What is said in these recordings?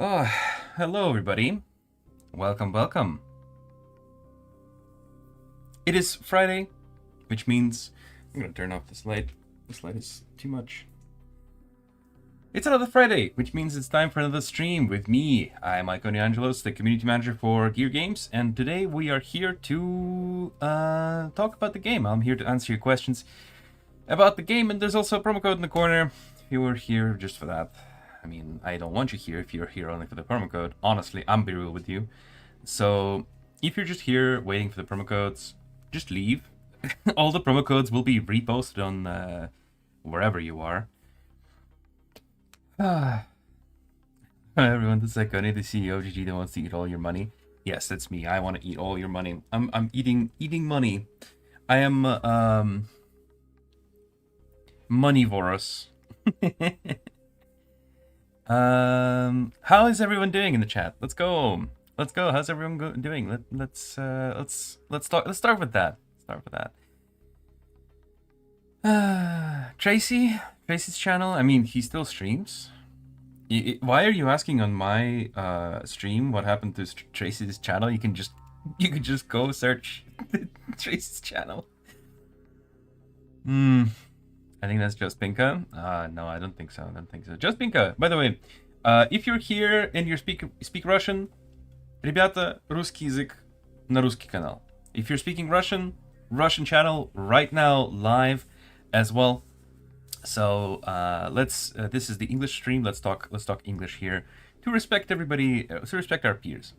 Oh, hello everybody. Welcome. It is Friday, which means I'm gonna turn off this light. This light is too much. It's another Friday, which means it's time for another stream with me. I'm Iconia Angelos, the community manager for Gear Games, and today we are here to talk about the game. I'm here to answer your questions about the game, and there's also a promo code in the corner if you were here just for that. I mean, I don't want you here if you're here only for the promo code. Honestly, I'm be real with you. So, if you're just here waiting for the promo codes, just leave. All the promo codes will be reposted on wherever you are. Hi everyone, this is Iconia, the CEO of GG that wants to eat all your money. Yes, that's me. I want to eat all your money. I'm eating money. I am moneyvorous. How is everyone doing in the chat? Let's go. How's everyone doing? Let's start with that. Tracy's channel. I mean, he still streams. Why are you asking on my stream what happened to Tracy's channel? You can just go search Tracy's channel. I think that's just Pinka. No, I don't think so. Just Pinka. By the way, if you're here and you speak Russian, ребята, русский язык на русский канал. If you're speaking Russian channel right now live as well. So this is the English stream. Let's talk English here to respect everybody, to respect our peers.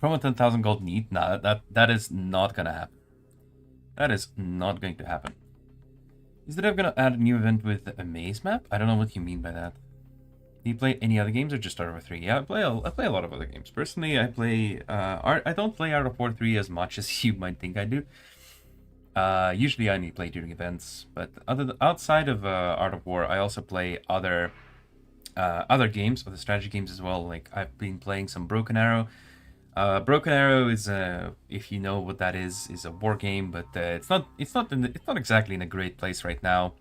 Promo 10,000 gold need? Nah, that is not gonna happen. That is not going to happen. Is that I'm gonna add a new event with a maze map? I don't know what you mean by that. Do you play any other games or just Art of War 3? Yeah, I play a lot of other games. Personally, I play I don't play Art of War 3 as much as you might think I do. Usually I only play during events, but outside of Art of War, I also play other games, other strategy games as well. Like I've been playing some Broken Arrow. Broken Arrow is if you know what that is a war game, but it's not exactly in a great place right now.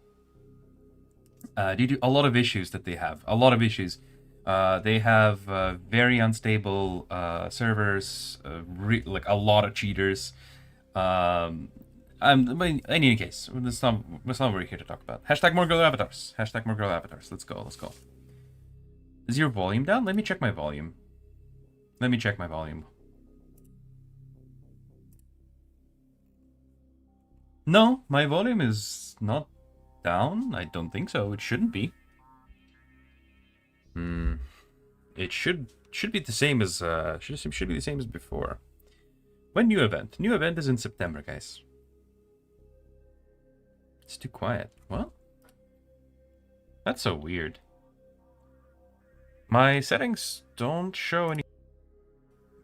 Due to a lot of issues that they have. They have very unstable servers, like a lot of cheaters. But in any case, that's not what we're here to talk about. Hashtag more girl avatars. Let's go. Is your volume down? Let me check my volume. No, my volume is not down. I don't think so. It shouldn't be. It should be the same as should be the same as before. When new event? New event is in September, guys. It's too quiet. What? That's so weird. My settings don't show any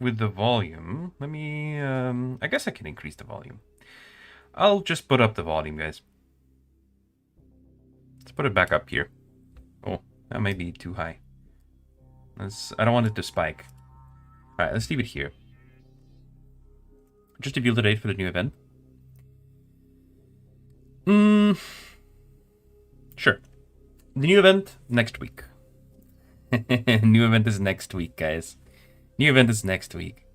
with the volume. Let me I guess I can increase the volume. I'll just put up the volume, guys. Let's put it back up here. Oh, that may be too high. I don't want it to spike. Alright, let's leave it here. Just to view the date for the new event. Sure. The new event next week. New event is next week, guys. New event is next week.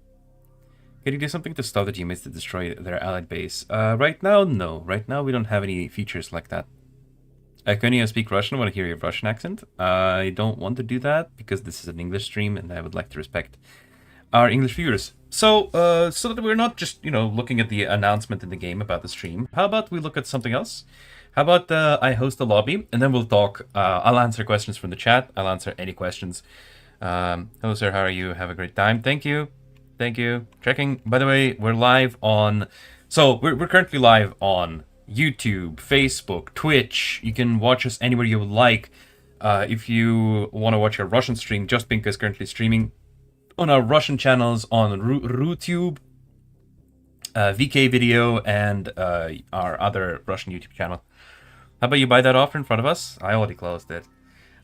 Can you do something to stop the teammates to destroy their allied base? Right now, no. Right now, we don't have any features like that. Iconia, speak Russian. I want to hear your Russian accent. I don't want to do that because this is an English stream and I would like to respect our English viewers. So, so that we're not just, looking at the announcement in the game about the stream, how about we look at something else? How about I host a lobby and then we'll talk. I'll answer questions from the chat. I'll answer any questions. Hello, sir. How are you? Have a great time. Thank you. Checking. By the way, we're live on... So, we're currently live on YouTube, Facebook, Twitch. You can watch us anywhere you would like. If you want to watch a Russian stream, Just Pink is currently streaming on our Russian channels on RuTube, VK Video, and our other Russian YouTube channel. How about you buy that offer in front of us? I already closed it.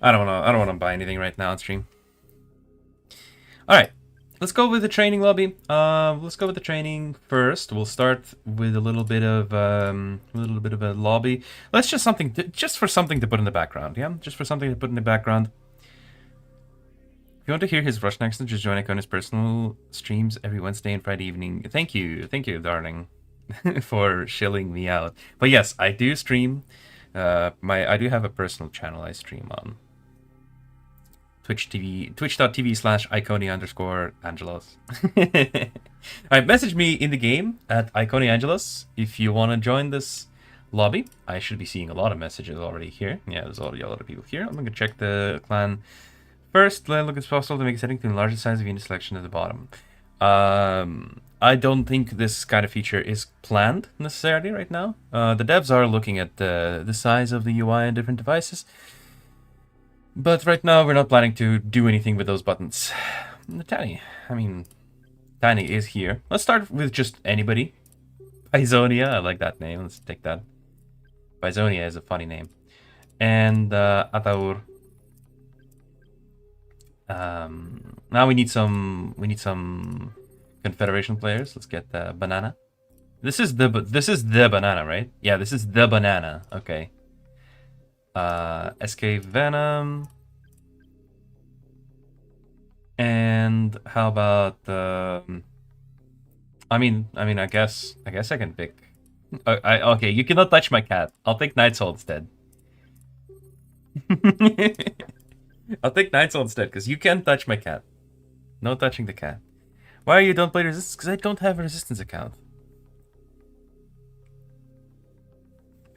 I don't want to buy anything right now on stream. All right. let's go with the training lobby. Let's go with the training first. We'll start with a little bit of a lobby. Let's just just for something to put in the background. Yeah, just for something to put in the background. If you want to hear his Russian accent, just join Iconia's personal streams every Wednesday and Friday evening. Thank you, darling, for shilling me out. But yes, I do stream. I do have a personal channel I stream on. twitch.tv/Iconia_Angelos. Alright, message me in the game at Iconia Angelos if you want to join this lobby. I should be seeing a lot of messages already here. Yeah, there's already a lot of people here. I'm going to check the clan first. Look, it's possible to make a setting to enlarge the size of unit selection at the bottom. I don't think this kind of feature is planned necessarily right now. The devs are looking at the size of the UI on different devices. But right now, we're not planning to do anything with those buttons. Tiny is here. Let's start with just anybody. Iconia, I like that name. Let's take that. Iconia is a funny name. And Ataur. Now we need some Confederation players. Let's get Banana. This is the banana, right? Yeah, this is the banana. Okay. SK Venom. And how about I guess I can pick. Okay, you cannot touch my cat. I'll take Night's Soul instead. I'll take Night's Soul instead, because you can't touch my cat. No touching the cat. Why you don't play Resistance? Because I don't have a Resistance account.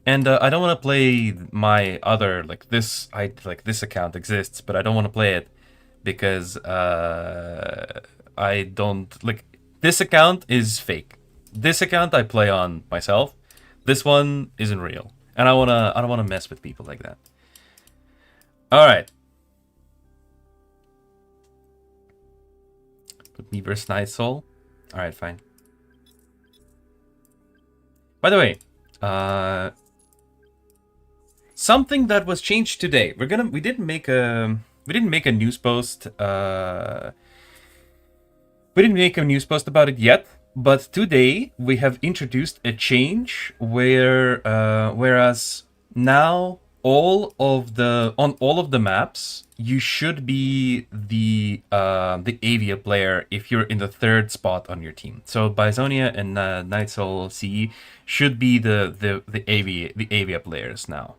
And I don't want to play my other, this account exists, but I don't want to play it because I don't, this account is fake. This account I play on myself. This one isn't real. And I don't want to mess with people like that. All right. Put me versus Night Soul. All right, fine. By the way, something that was changed today. We didn't make a news post. We didn't make a news post about it yet, but today we have introduced a change where whereas now on all of the maps you should be the Avia player if you're in the third spot on your team. So Bizonia and Night Soul CE should be the Avia players now.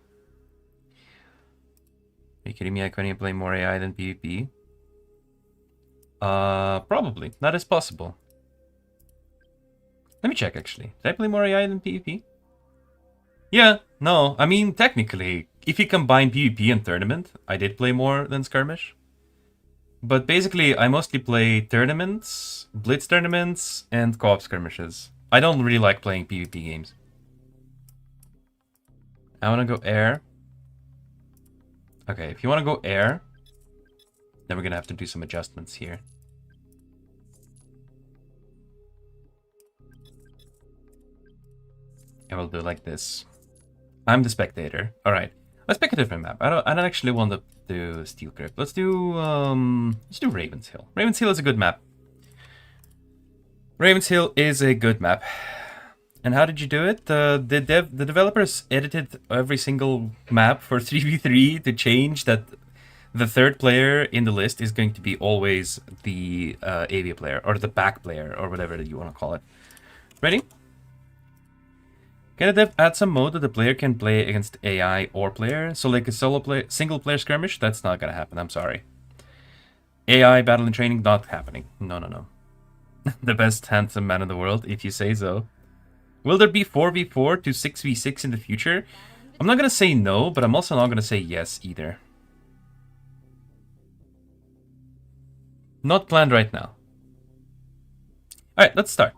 Are you kidding me? Iconia play more AI than PvP? Probably. That is possible. Let me check, actually. Did I play more AI than PvP? Yeah, no. I mean, technically, if you combine PvP and tournament, I did play more than skirmish. But basically, I mostly play tournaments, blitz tournaments, and co-op skirmishes. I don't really like playing PvP games. I want to go air. Okay, if you want to go air, then we're going to have to do some adjustments here. I will do it like this. I'm the spectator. All right, let's pick a different map. I don't actually want to do Steel Crypt. Let's do Raven's Hill. Raven's Hill is a good map. Raven's Hill is a good map. And how did you do it? The developers edited every single map for 3v3 to change that the third player in the list is going to be always the Avia player, or the back player, or whatever that you want to call it. Ready? Can a dev add some mode that the player can play against AI or player? So like a single player skirmish? That's not gonna happen, I'm sorry. AI battle and training, not happening. No. The best handsome man in the world, if you say so. Will there be 4v4 to 6v6 in the future? I'm not going to say no, but I'm also not going to say yes either. Not planned right now. Alright, let's start.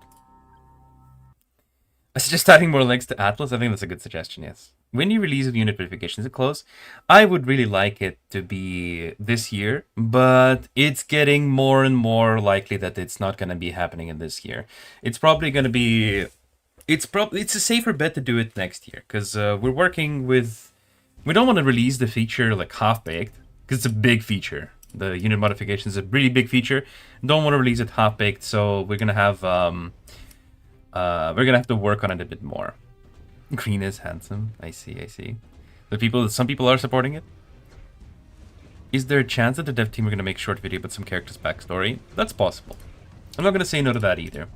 I suggest adding more links to Atlas. I think that's a good suggestion, yes. When you release the unit verification, is it close? I would really like it to be this year, but it's getting more and more likely that it's not going to be happening in this year. It's probably going to be... It's a safer bet to do it next year, because we're working with... We don't want to release the feature like half-baked, because it's a big feature. The unit modification is a really big feature. Don't want to release it half-baked, so we're gonna have to work on it a bit more. Green is handsome. I see. Some people are supporting it. Is there a chance that the dev team are gonna make a short video about some characters' backstory? That's possible. I'm not gonna say no to that either.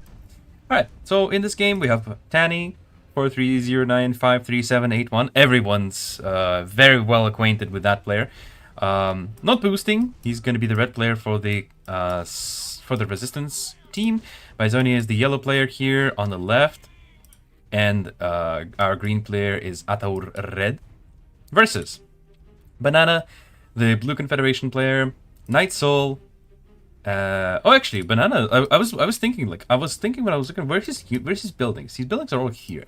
Alright, so in this game we have Tanny, 4309537181. Everyone's very well acquainted with that player. Not boosting. He's going to be the red player for the resistance team. Iconia is the yellow player here on the left, and our green player is Ataur Red. Versus Banana, the blue Confederation player. Night Soul. Actually, Banana. I was thinking when I was looking, where's his buildings? His buildings are all here.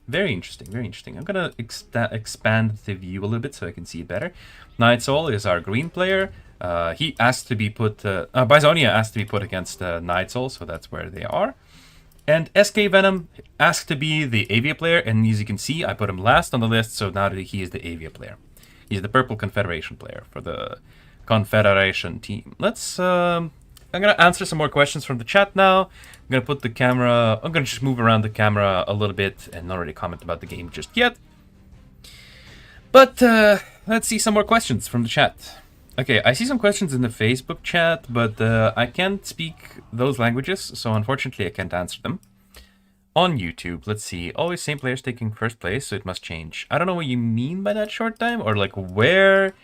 Very interesting. I'm gonna expand the view a little bit so I can see it better. Night Soul is our green player. He asked to be put. Bisonia asked to be put against Night Soul, so that's where they are. And SK Venom asked to be the Avia player, and as you can see, I put him last on the list, so now he is the Avia player. He's the purple Confederation player for the Confederation team. Let's. I'm gonna answer some more questions from the chat now. I'm gonna put the camera. I'm gonna just move around the camera a little bit and not really comment about the game just yet. But let's see some more questions from the chat. Okay, I see some questions in the Facebook chat, but I can't speak those languages, so unfortunately I can't answer them. On YouTube, let's see. Always same players taking first place, so it must change. I don't know what you mean by that short time, or like where.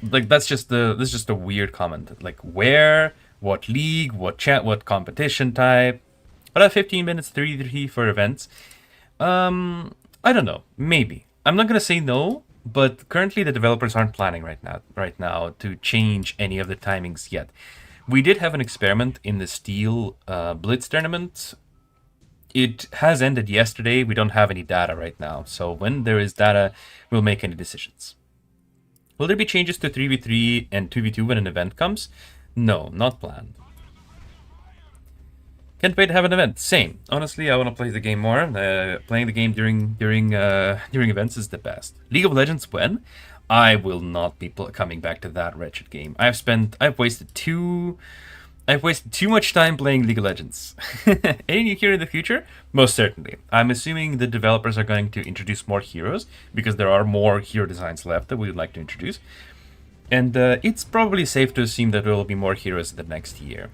Like this is just a weird comment. Like where. What league, what chat, what competition type. But I have 15 minutes, 3 for events. I don't know. Maybe. I'm not going to say no, but currently the developers aren't planning right now to change any of the timings yet. We did have an experiment in the Steel Blitz tournament. It has ended yesterday. We don't have any data right now. So when there is data, we'll make any decisions. Will there be changes to 3v3 and 2v2 when an event comes? No, not planned. Can't wait to have an event. Same. Honestly, I want to play the game more. Playing the game during events is the best. League of Legends when? I will not be coming back to that wretched game. I've wasted too much time playing League of Legends. Any new hero in the future? Most certainly. I'm assuming the developers are going to introduce more heroes because there are more hero designs left that we would like to introduce. And it's probably safe to assume that there will be more heroes the next year.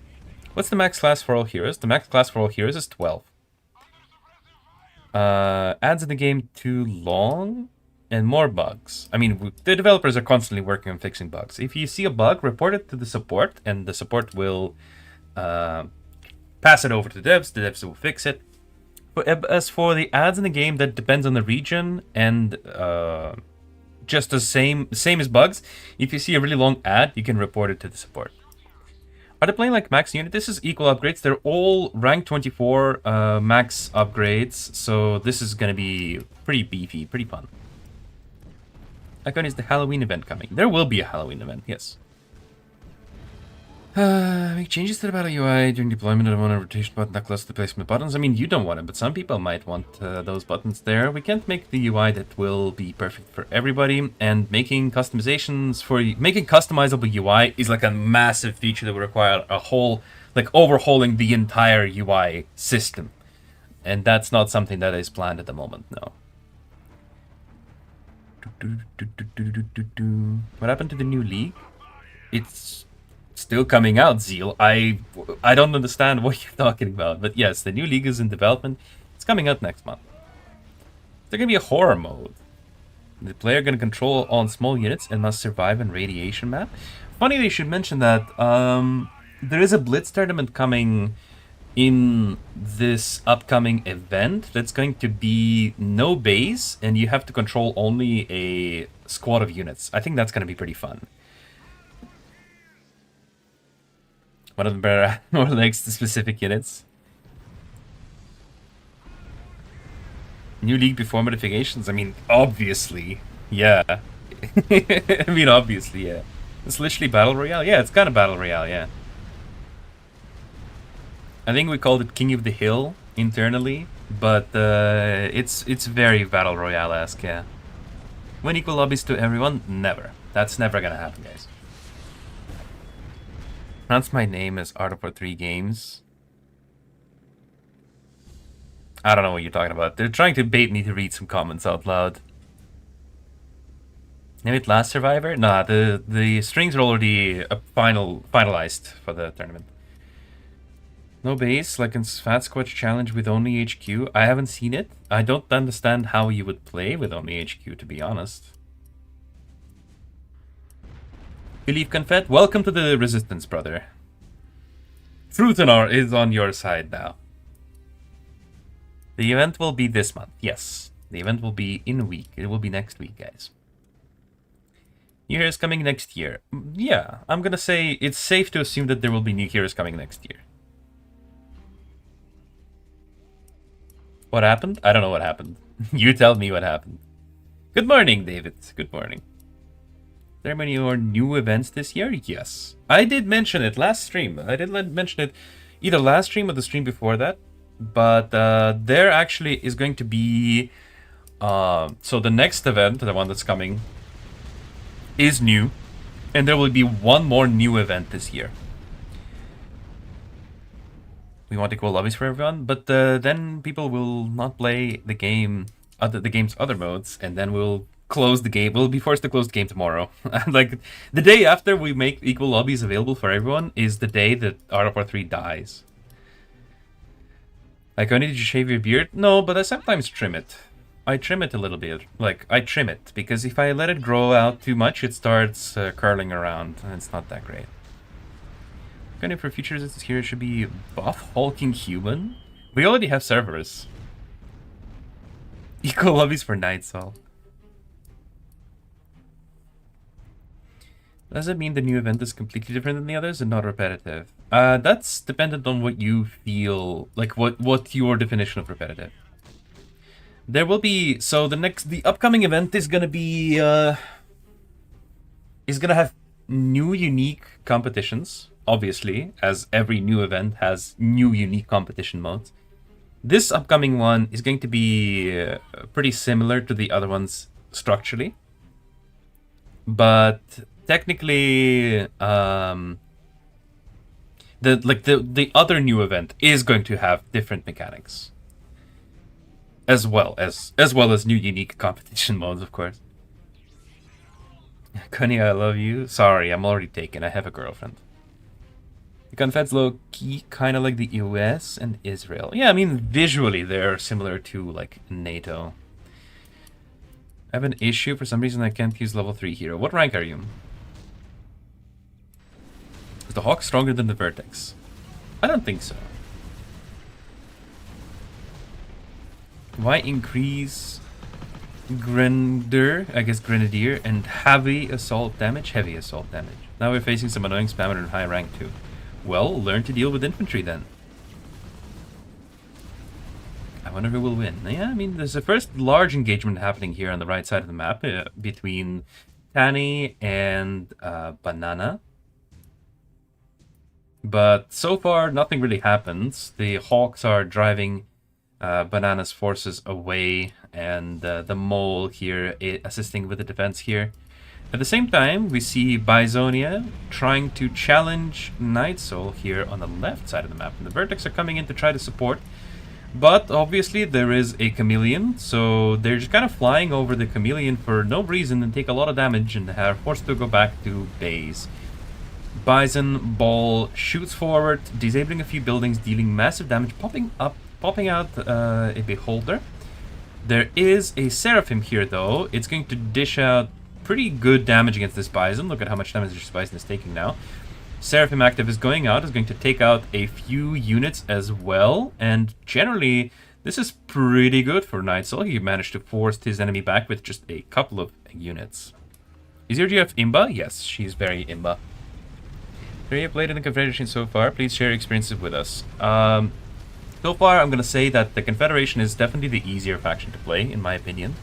What's the max class for all heroes? The max class for all heroes is 12. Ads in the game too long and more bugs. I mean, the developers are constantly working on fixing bugs. If you see a bug, report it to the support, and the support will pass it over to the devs. The devs will fix it. But as for the ads in the game, that depends on the region and just the same as bugs. If you see a really long ad, you can report it to the support. Are they playing like max unit? This is equal upgrades. They're all rank 24 max upgrades, so this is gonna be pretty beefy, pretty fun. Iconia is the Halloween event coming. There will be a Halloween event, yes. Make changes to the battle UI during deployment of one rotation button that close to the placement of buttons. I mean, you don't want it, but some people might want those buttons there. We can't make the UI that will be perfect for everybody, and making customizable UI is like a massive feature that would require a whole, like overhauling the entire UI system, and that's not something that is planned at the moment. No. What happened to the new league? It's still coming out, Zeal. I don't understand what you're talking about, but yes, the new league is in development. It's coming out next month. There's gonna be a horror mode. The player gonna control all small units and must survive in radiation map. Funny they should mention that. There is a Blitz tournament coming in this upcoming event that's going to be no base, and you have to control only a squad of units. I think that's gonna be pretty fun. One of them better more likes the specific units. New league before modifications? I mean, obviously. Yeah. I mean, obviously, yeah. It's literally Battle Royale? Yeah, it's kind of Battle Royale, yeah. I think we called it King of the Hill internally, but it's very Battle Royale-esque, yeah. When equal lobbies to everyone? Never. That's never gonna happen, guys. pronounce my name as Art of War 3 Games. I don't know what you're talking about. They're trying to bait me to read some comments out loud. Name it Last Survivor? Nah, the strings are already finalized for the tournament. No base, like in Fat Squatch Challenge with only HQ. I haven't seen it. I don't understand how you would play with only HQ, to be honest. Believe Confet, welcome to the Resistance, brother. Truth is on your side now. The event will be this month, yes. The event will be in a week. It will be next week, guys. New Heroes coming next year. Yeah, I'm gonna say it's safe to assume that there will be new heroes coming next year. What happened? I don't know what happened. You tell me what happened. Good morning, David. Good morning. There are many more new events this year? Yes. I did mention it last stream. I did mention it either last stream or the stream before that. But there actually is going to be... so the next event, the one that's coming, is new. And there will be one more new event this year. We want equal lobbies for everyone, but then people will not play the game, the game's other modes, and then we'll close the game. We'll be forced to close the game tomorrow. Like, the day after we make equal lobbies available for everyone is the day that Art of War 3 dies. Iconia, did you shave your beard? No, but I sometimes trim it. I trim it a little bit. Like, I trim it, because if I let it grow out too much, it starts curling around, and it's not that great. Iconia for features this here should be buff hulking human. We already have servers. Equal lobbies for Night Soul. Does it mean the new event is completely different than the others and not repetitive? That's dependent on what you feel, like what your definition of repetitive. There will be, so the upcoming event is gonna be, is gonna have new unique competitions, obviously, as every new event has new unique competition modes. This upcoming one is going to be pretty similar to the other ones structurally, but technically, the other new event is going to have different mechanics, as well as new unique competition modes, of course. Connie, I love you. Sorry, I'm already taken. I have a girlfriend. The Confed's low-key, kind of like the US and Israel. Yeah, I mean, visually they're similar to, like, NATO. I have an issue. For some reason I can't use level 3 hero. What rank are you? Is the Hawk stronger than the Vertex? I don't think so. Why increase Grenadier, I guess Grenadier, and heavy assault damage? Heavy assault damage. Now we're facing some annoying spammer in high rank too. Well, learn to deal with infantry then. I wonder who will win. Yeah, I mean, there's a first large engagement happening here on the right side of the map between Tani and Banana. But so far, nothing really happens. The Hawks are driving Banana's forces away, and the Mole here assisting with the defense here. At the same time, we see Bisonia trying to challenge Night Soul here on the left side of the map. And the Vertex are coming in to try to support. But obviously there is a Chameleon, so they're just kind of flying over the Chameleon for no reason and take a lot of damage and are forced to go back to base. Bison Ball shoots forward, disabling a few buildings, dealing massive damage, popping out a Beholder. There is a Seraphim here though. It's going to dish out pretty good damage against this Bison. Look at how much damage this Bison is taking now. Seraphim active is going out, is going to take out a few units as well, and generally this is pretty good for Night Soul. He managed to force his enemy back with just a couple of units. Is your GF Imba? Yes, she's very Imba. Have you played in the Confederation so far? Please share your experiences with us. So far I'm going to say that the Confederation is definitely the easier faction to play, in my opinion.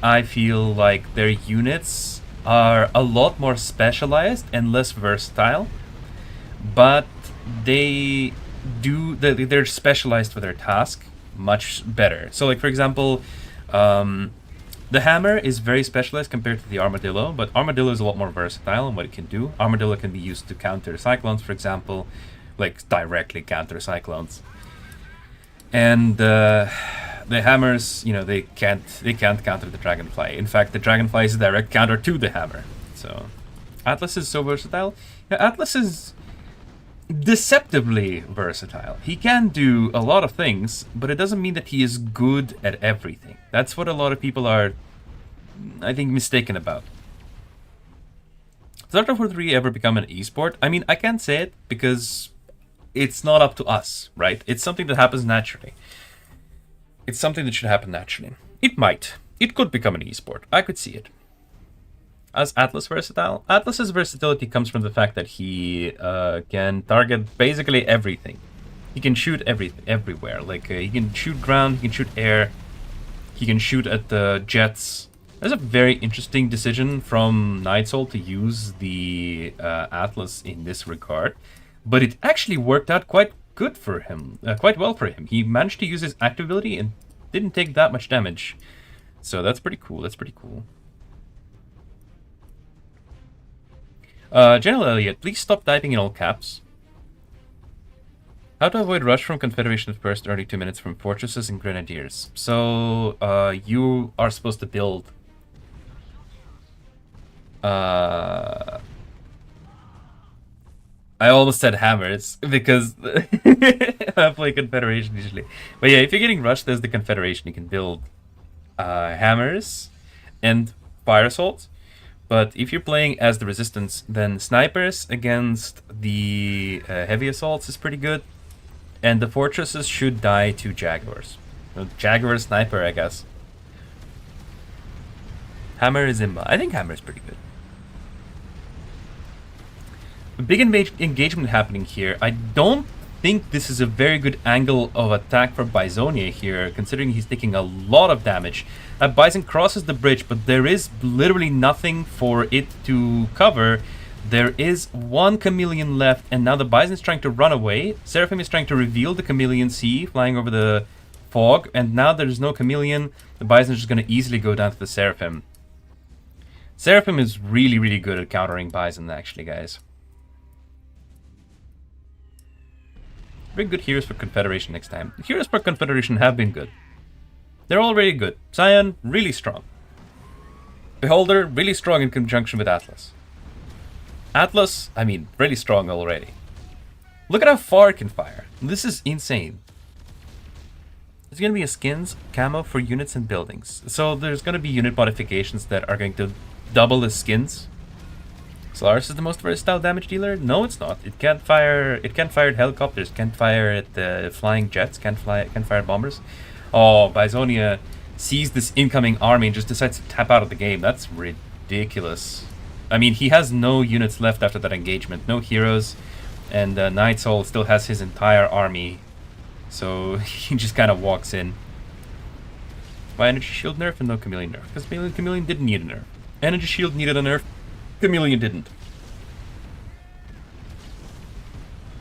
I feel like their units are a lot more specialized and less versatile, but they're specialized for their task much better. So like, for example, The hammer is very specialized compared to the armadillo, but armadillo is a lot more versatile in what it can do. Armadillo can be used to counter cyclones, for example, like directly counter cyclones. And the hammers, you know, they can't counter the dragonfly. In fact, the dragonfly is a direct counter to the hammer. So Atlas is so versatile. Yeah, Atlas is deceptively versatile. He can do a lot of things, but it doesn't mean that he is good at everything. That's what a lot of people are, I think, mistaken about. Does Art of War 3 ever become an esport? I mean, I can't say it because it's not up to us, right? It's something that happens naturally. It's something that should happen naturally. It might. It could become an esport. I could see it. As Atlas versatile? Atlas's versatility comes from the fact that he can target basically everything. He can shoot everywhere. Like, he can shoot ground, he can shoot air, he can shoot at the jets. There's a very interesting decision from Nightsoul to use the Atlas in this regard, but it actually worked out quite good for him, quite well for him. He managed to use his active ability and didn't take that much damage. So that's pretty cool, that's pretty cool. General Elliot, please stop typing in all caps. How to avoid rush from Confederation at first early 2 minutes from fortresses and grenadiers. So, you are supposed to build... I almost said hammers, because I play Confederation usually. But yeah, if you're getting rushed, there's the Confederation. You can build hammers and fire assaults. But if you're playing as the Resistance, then snipers against the heavy assaults is pretty good. And the fortresses should die to Jaguars. Jaguar sniper, I guess. Hammer is Imba. I think Hammer is pretty good. A big engagement happening here. I don't think this is a very good angle of attack for Bisonia here, considering he's taking a lot of damage. Bison crosses the bridge, but there is literally nothing for it to cover. There is one chameleon left, and now the Bison is trying to run away. Seraphim is trying to reveal the chameleon sea flying over the fog, and now there's no chameleon. The Bison is just going to easily go down to the Seraphim. Seraphim is really, really good at countering Bison, actually, guys. Very good heroes for Confederation next time. The heroes for Confederation have been good. They're already good. Scion, really strong. Beholder, really strong in conjunction with Atlas. Atlas, I mean, really strong already. Look at how far it can fire. This is insane. There's going to be a skins camo for units and buildings. So there's going to be unit modifications that are going to double the skins. Solaris is the most versatile damage dealer? No, it's not. It can't fire. It can't fire at helicopters. Can't fire at the flying jets. Can't fire at bombers. Oh, Bisonia sees this incoming army and just decides to tap out of the game. That's ridiculous. I mean, he has no units left after that engagement. No heroes, and Nightsoul still has his entire army. So he just kind of walks in. Why energy shield nerf and no chameleon nerf? Because chameleon didn't need a nerf. Energy shield needed a nerf. Chameleon didn't.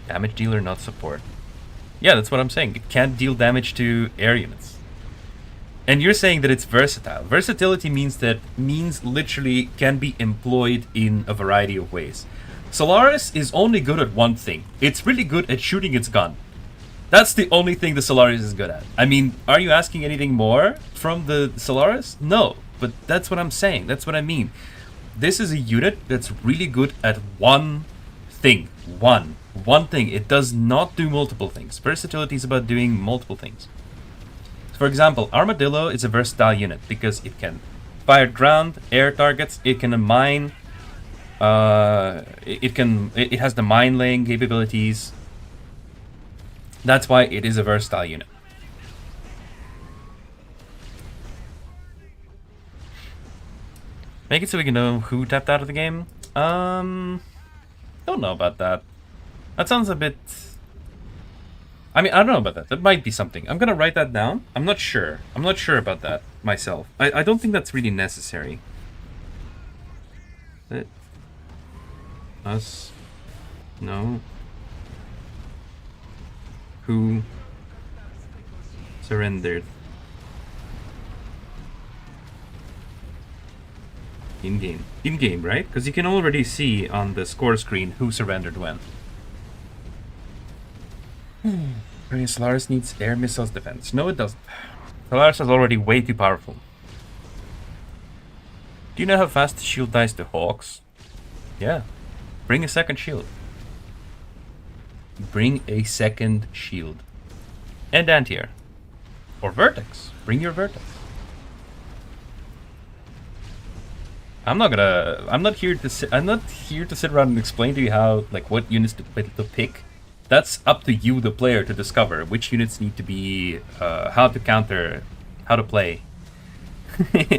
Damage dealer, not support. Yeah, that's what I'm saying. It can't deal damage to air units. And you're saying that it's versatile. Versatility means literally can be employed in a variety of ways. Solaris is only good at one thing. It's really good at shooting its gun. That's the only thing the Solaris is good at. I mean, are you asking anything more from the Solaris? No, but that's what I'm saying. That's what I mean. This is a unit that's really good at one thing. One thing. It does not do multiple things. Versatility is about doing multiple things. So for example, Armadillo is a versatile unit because it can fire ground, air targets, it can mine, it has the mine laying capabilities. That's why it is a versatile unit. Make it so we can know who tapped out of the game. Don't know about that. That sounds a bit... I mean, I don't know about that. That might be something. I'm gonna write that down. I'm not sure. I'm not sure about that myself. I don't think that's really necessary. Us. No. Who surrendered. In-game. In-game, right? Because you can already see on the score screen who surrendered when. Solaris needs air missiles defense. No, it doesn't. Solaris is already way too powerful. Do you know how fast the shield dies to Hawks? Yeah. Bring a second shield. Bring a second shield. And anti-air. Or Vertex. Bring your Vertex. I'm not here to sit around and explain to you how, like, what units to pick. That's up to you, the player, to discover which units need to be, how to counter, how to play.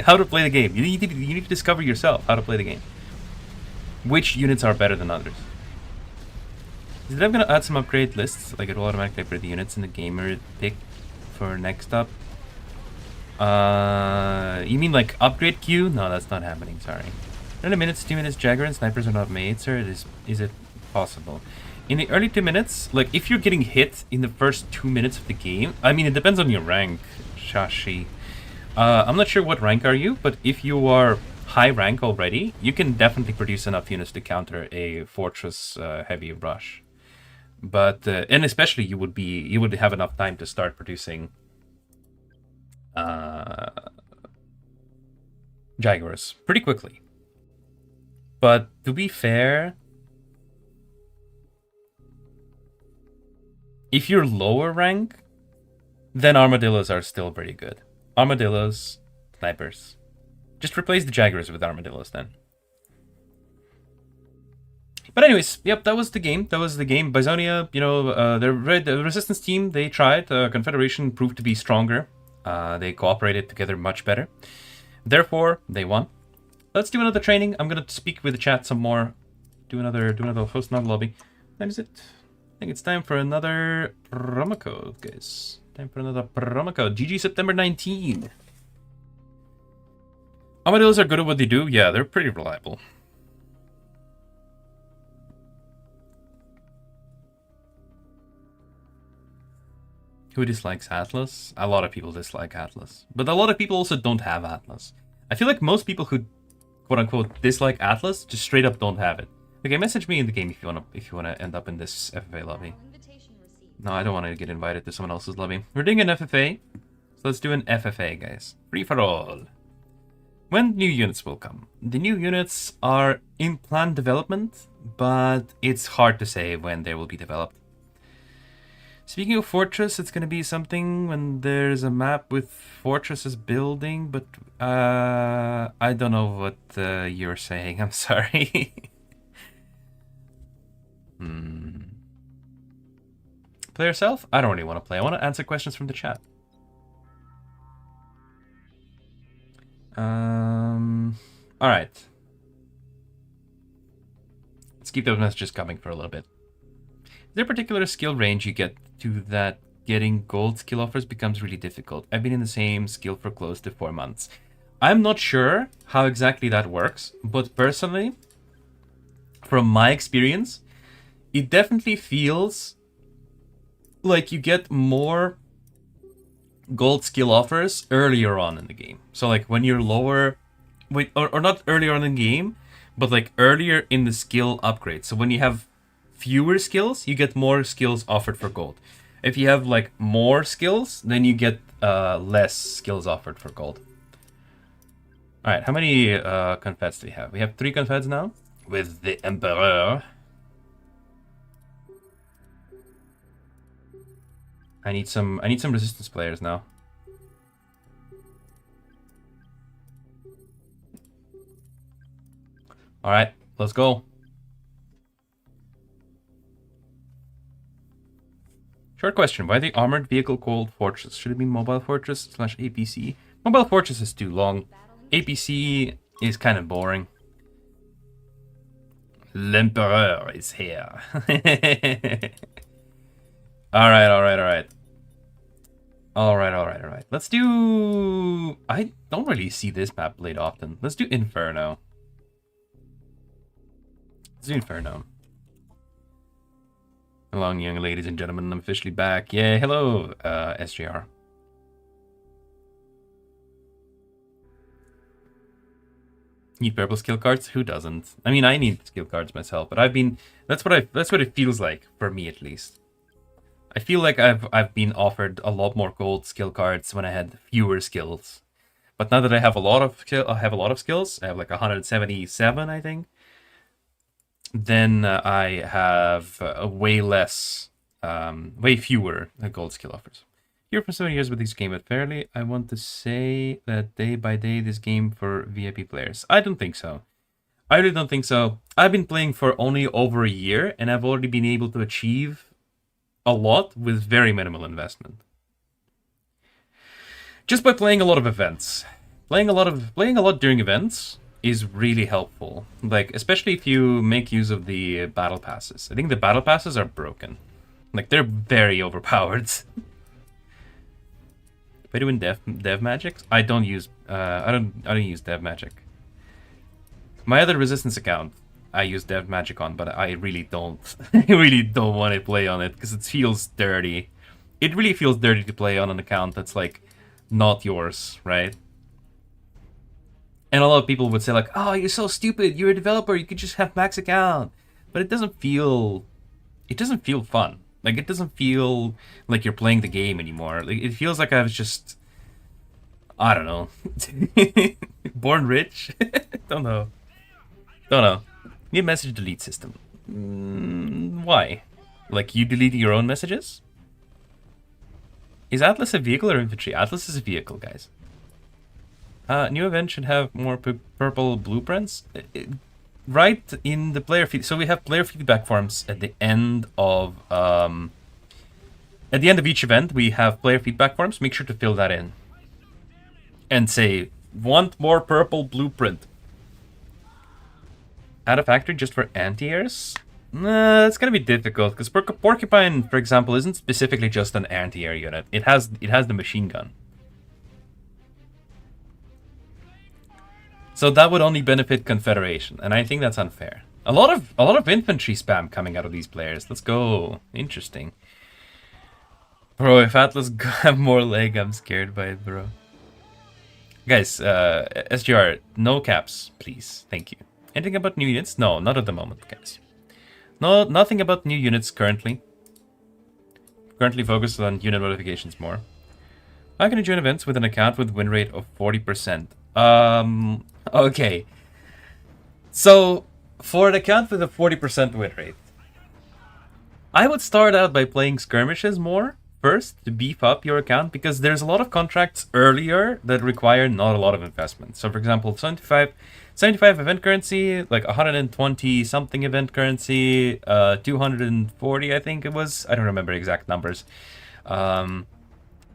How to play the game. You need to discover yourself how to play the game. Which units are better than others. Is it gonna add some upgrade lists? Like, it will automatically upgrade the units in the gamer pick for next up. You mean like upgrade queue? No, that's not happening, sorry. In a minute, 2 minutes, Jagger and snipers are not made, sir. Is it possible? In the early 2 minutes, like, if you're getting hit in the first 2 minutes of the game, I mean, it depends on your rank, Shashi. I'm not sure what rank are you, but if you are high rank already, you can definitely produce enough units to counter a fortress heavy rush. But and especially you would have enough time to start producing Jaguars pretty quickly. But to be fair, if you're lower rank, then armadillos are still pretty good. Armadillos, snipers. Just replace the Jaguars with armadillos then. But anyways, yep, that was the game. Bisonia, you know, the Resistance team, they tried. Confederation proved to be stronger. They cooperated together much better. Therefore, they won. Let's do another training. I'm gonna speak with the chat some more. Do another host another lobby. When is it? I think it's time for another promo code, guys. Time for another promo code. GG September 19. Armadillos are good at what they do. Yeah, they're pretty reliable. Who dislikes Atlas? A lot of people dislike Atlas. But a lot of people also don't have Atlas. I feel like most people who, quote-unquote, dislike Atlas just straight up don't have it. Okay, message me in the game if you wanna end up in this FFA lobby. No, I don't want to get invited to someone else's lobby. We're doing an FFA, so let's do an FFA, guys. Free for all. When new units will come? The new units are in planned development, but it's hard to say when they will be developed. Speaking of fortress, it's going to be something when there's a map with fortresses building, but I don't know what you're saying. I'm sorry. Play yourself? I don't really want to play. I want to answer questions from the chat. Alright. Let's keep those messages coming for a little bit. Is there a particular skill range you get to that getting gold skill offers becomes really difficult? I've been in the same skill for close to 4 months. I'm not sure how exactly that works, but personally, from my experience, it definitely feels like you get more gold skill offers earlier on in the game. So like when you're lower, or not earlier on in the game, but like earlier in the skill upgrade. So when you have fewer skills, you get more skills offered for gold. If you have like more skills, then you get less skills offered for gold. All right, how many confeds do we have? We have 3 confeds now with the Emperor. I need some resistance players now. All right, let's go. Short question, why the armored vehicle called Fortress? Should it be Mobile Fortress / APC? Mobile Fortress is too long. APC is kind of boring. L'Empereur is here. Alright. Let's do... I don't really see this map played often. Let's do Inferno. Let's do Inferno. Hello, young ladies and gentlemen. I'm officially back. Yeah, hello, SJR. Need purple skill cards? Who doesn't? I mean, I need skill cards myself, but that's what it feels like for me at least. I feel like I've been offered a lot more gold skill cards when I had fewer skills. But now that I have a lot of skills, I have like 177, I think. Then I have way fewer gold skill offers. Here for 7 years with this game, but fairly, I want to say that day by day this game for VIP players. I don't think so. I really don't think so. I've been playing for only over a year, and I've already been able to achieve a lot with very minimal investment. Just by playing a lot of events. Playing a lot during events is really helpful. Like, especially if you make use of the battle passes. I think the battle passes are broken. Like, they're very overpowered. Why do you win dev magic? I don't use dev magic. My other resistance account I use dev magic on, but I really don't I really don't want to play on it because it feels dirty. It really feels dirty to play on an account that's like not yours, right? And a lot of people would say like, "Oh, you're so stupid. You're a developer. You could just have max account." But it doesn't feel fun. Like, it doesn't feel like you're playing the game anymore. Like, it feels like I was just, I don't know, born rich. Don't know. New message delete system. Why? Like, you delete your own messages? Is Atlas a vehicle or infantry? Atlas is a vehicle, guys. New event should have more purple blueprints. Right in the player feed. So we have player feedback forms at the end of each event. We have player feedback forms. Make sure to fill that in and say, want more purple blueprint. Add a factory just for anti-airs? Nah, it's gonna be difficult because Porcupine, for example, isn't specifically just an anti-air unit. It has the machine gun. So that would only benefit Confederation, and I think that's unfair. A lot of infantry spam coming out of these players. Let's go. Interesting. Bro, if Atlas have more leg, I'm scared by it, bro. Guys, SGR, no caps, please. Thank you. Anything about new units? No, not at the moment, guys. No, nothing about new units currently. Currently focused on unit modifications more. How can you join events with an account with win rate of 40%? Okay. So, for an account with a 40% win rate, I would start out by playing skirmishes more first to beef up your account, because there's a lot of contracts earlier that require not a lot of investment. So, for example, 75 event currency, like 120 something event currency, 240 I think it was. I don't remember exact numbers.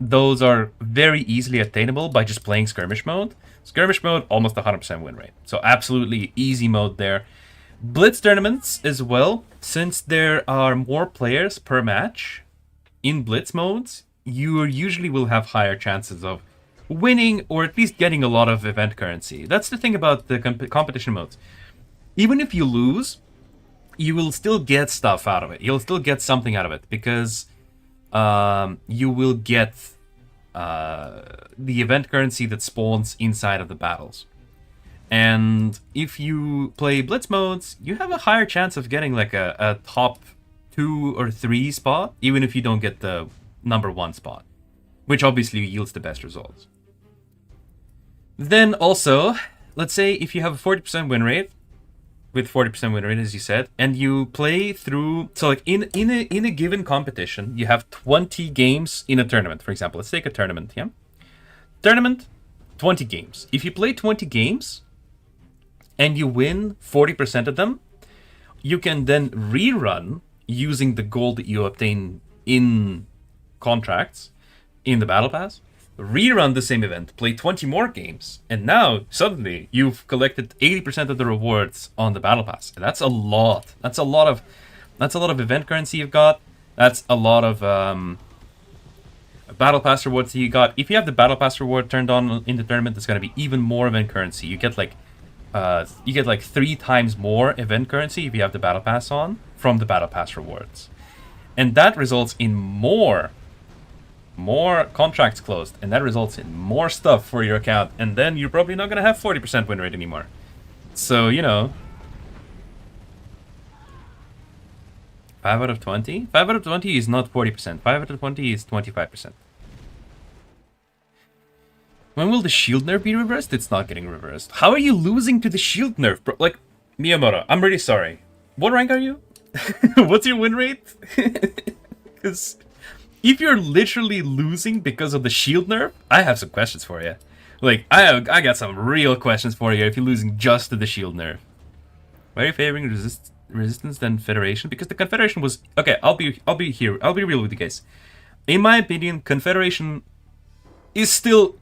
Those are very easily attainable by just playing skirmish mode. Skirmish mode, almost 100% win rate. So absolutely easy mode there. Blitz tournaments as well, since there are more players per match in blitz modes, you usually will have higher chances of winning or at least getting a lot of event currency. That's the thing about the competition modes. Even if you lose, you will still get stuff out of it. You'll still get something out of it because you will get the event currency that spawns inside of the battles. And if you play blitz modes, you have a higher chance of getting like a top 2 or 3 spot, even if you don't get the number 1 spot, which obviously yields the best results. Then also, let's say if you have a 40% win rate, with 40% win rate, as you said, and you play through, so like in a given competition, you have 20 games in a tournament, for example. Let's take a tournament, yeah? Tournament, 20 games. If you play 20 games and you win 40% of them, you can then rerun using the gold that you obtain in contracts in the battle pass, rerun the same event, play 20 more games, and now suddenly you've collected 80% of the rewards on the battle pass. And that's a lot. That's a lot of event currency you've got. That's a lot of battle pass rewards that you got. If you have the battle pass reward turned on in the tournament, there's going to be even more event currency. You get like 3 times more event currency if you have the battle pass on from the battle pass rewards, and that results in more contracts closed, and that results in more stuff for your account, and then you're probably not going to have 40% win rate anymore. So, you know. 5 out of 20? 5 out of 20 is not 40%. 5 out of 20 is 25%. When will the shield nerf be reversed? It's not getting reversed. How are you losing to the shield nerf, bro? Like, Miyamoto, I'm really sorry. What rank are you? What's your win rate? Because if you're literally losing because of the shield nerf, I have some questions for you. Like, I got some real questions for you if you're losing just to the shield nerf. Why are you favoring resistance than Federation? Because the Confederation was... Okay, I'll be real with you guys. In my opinion, Confederation is still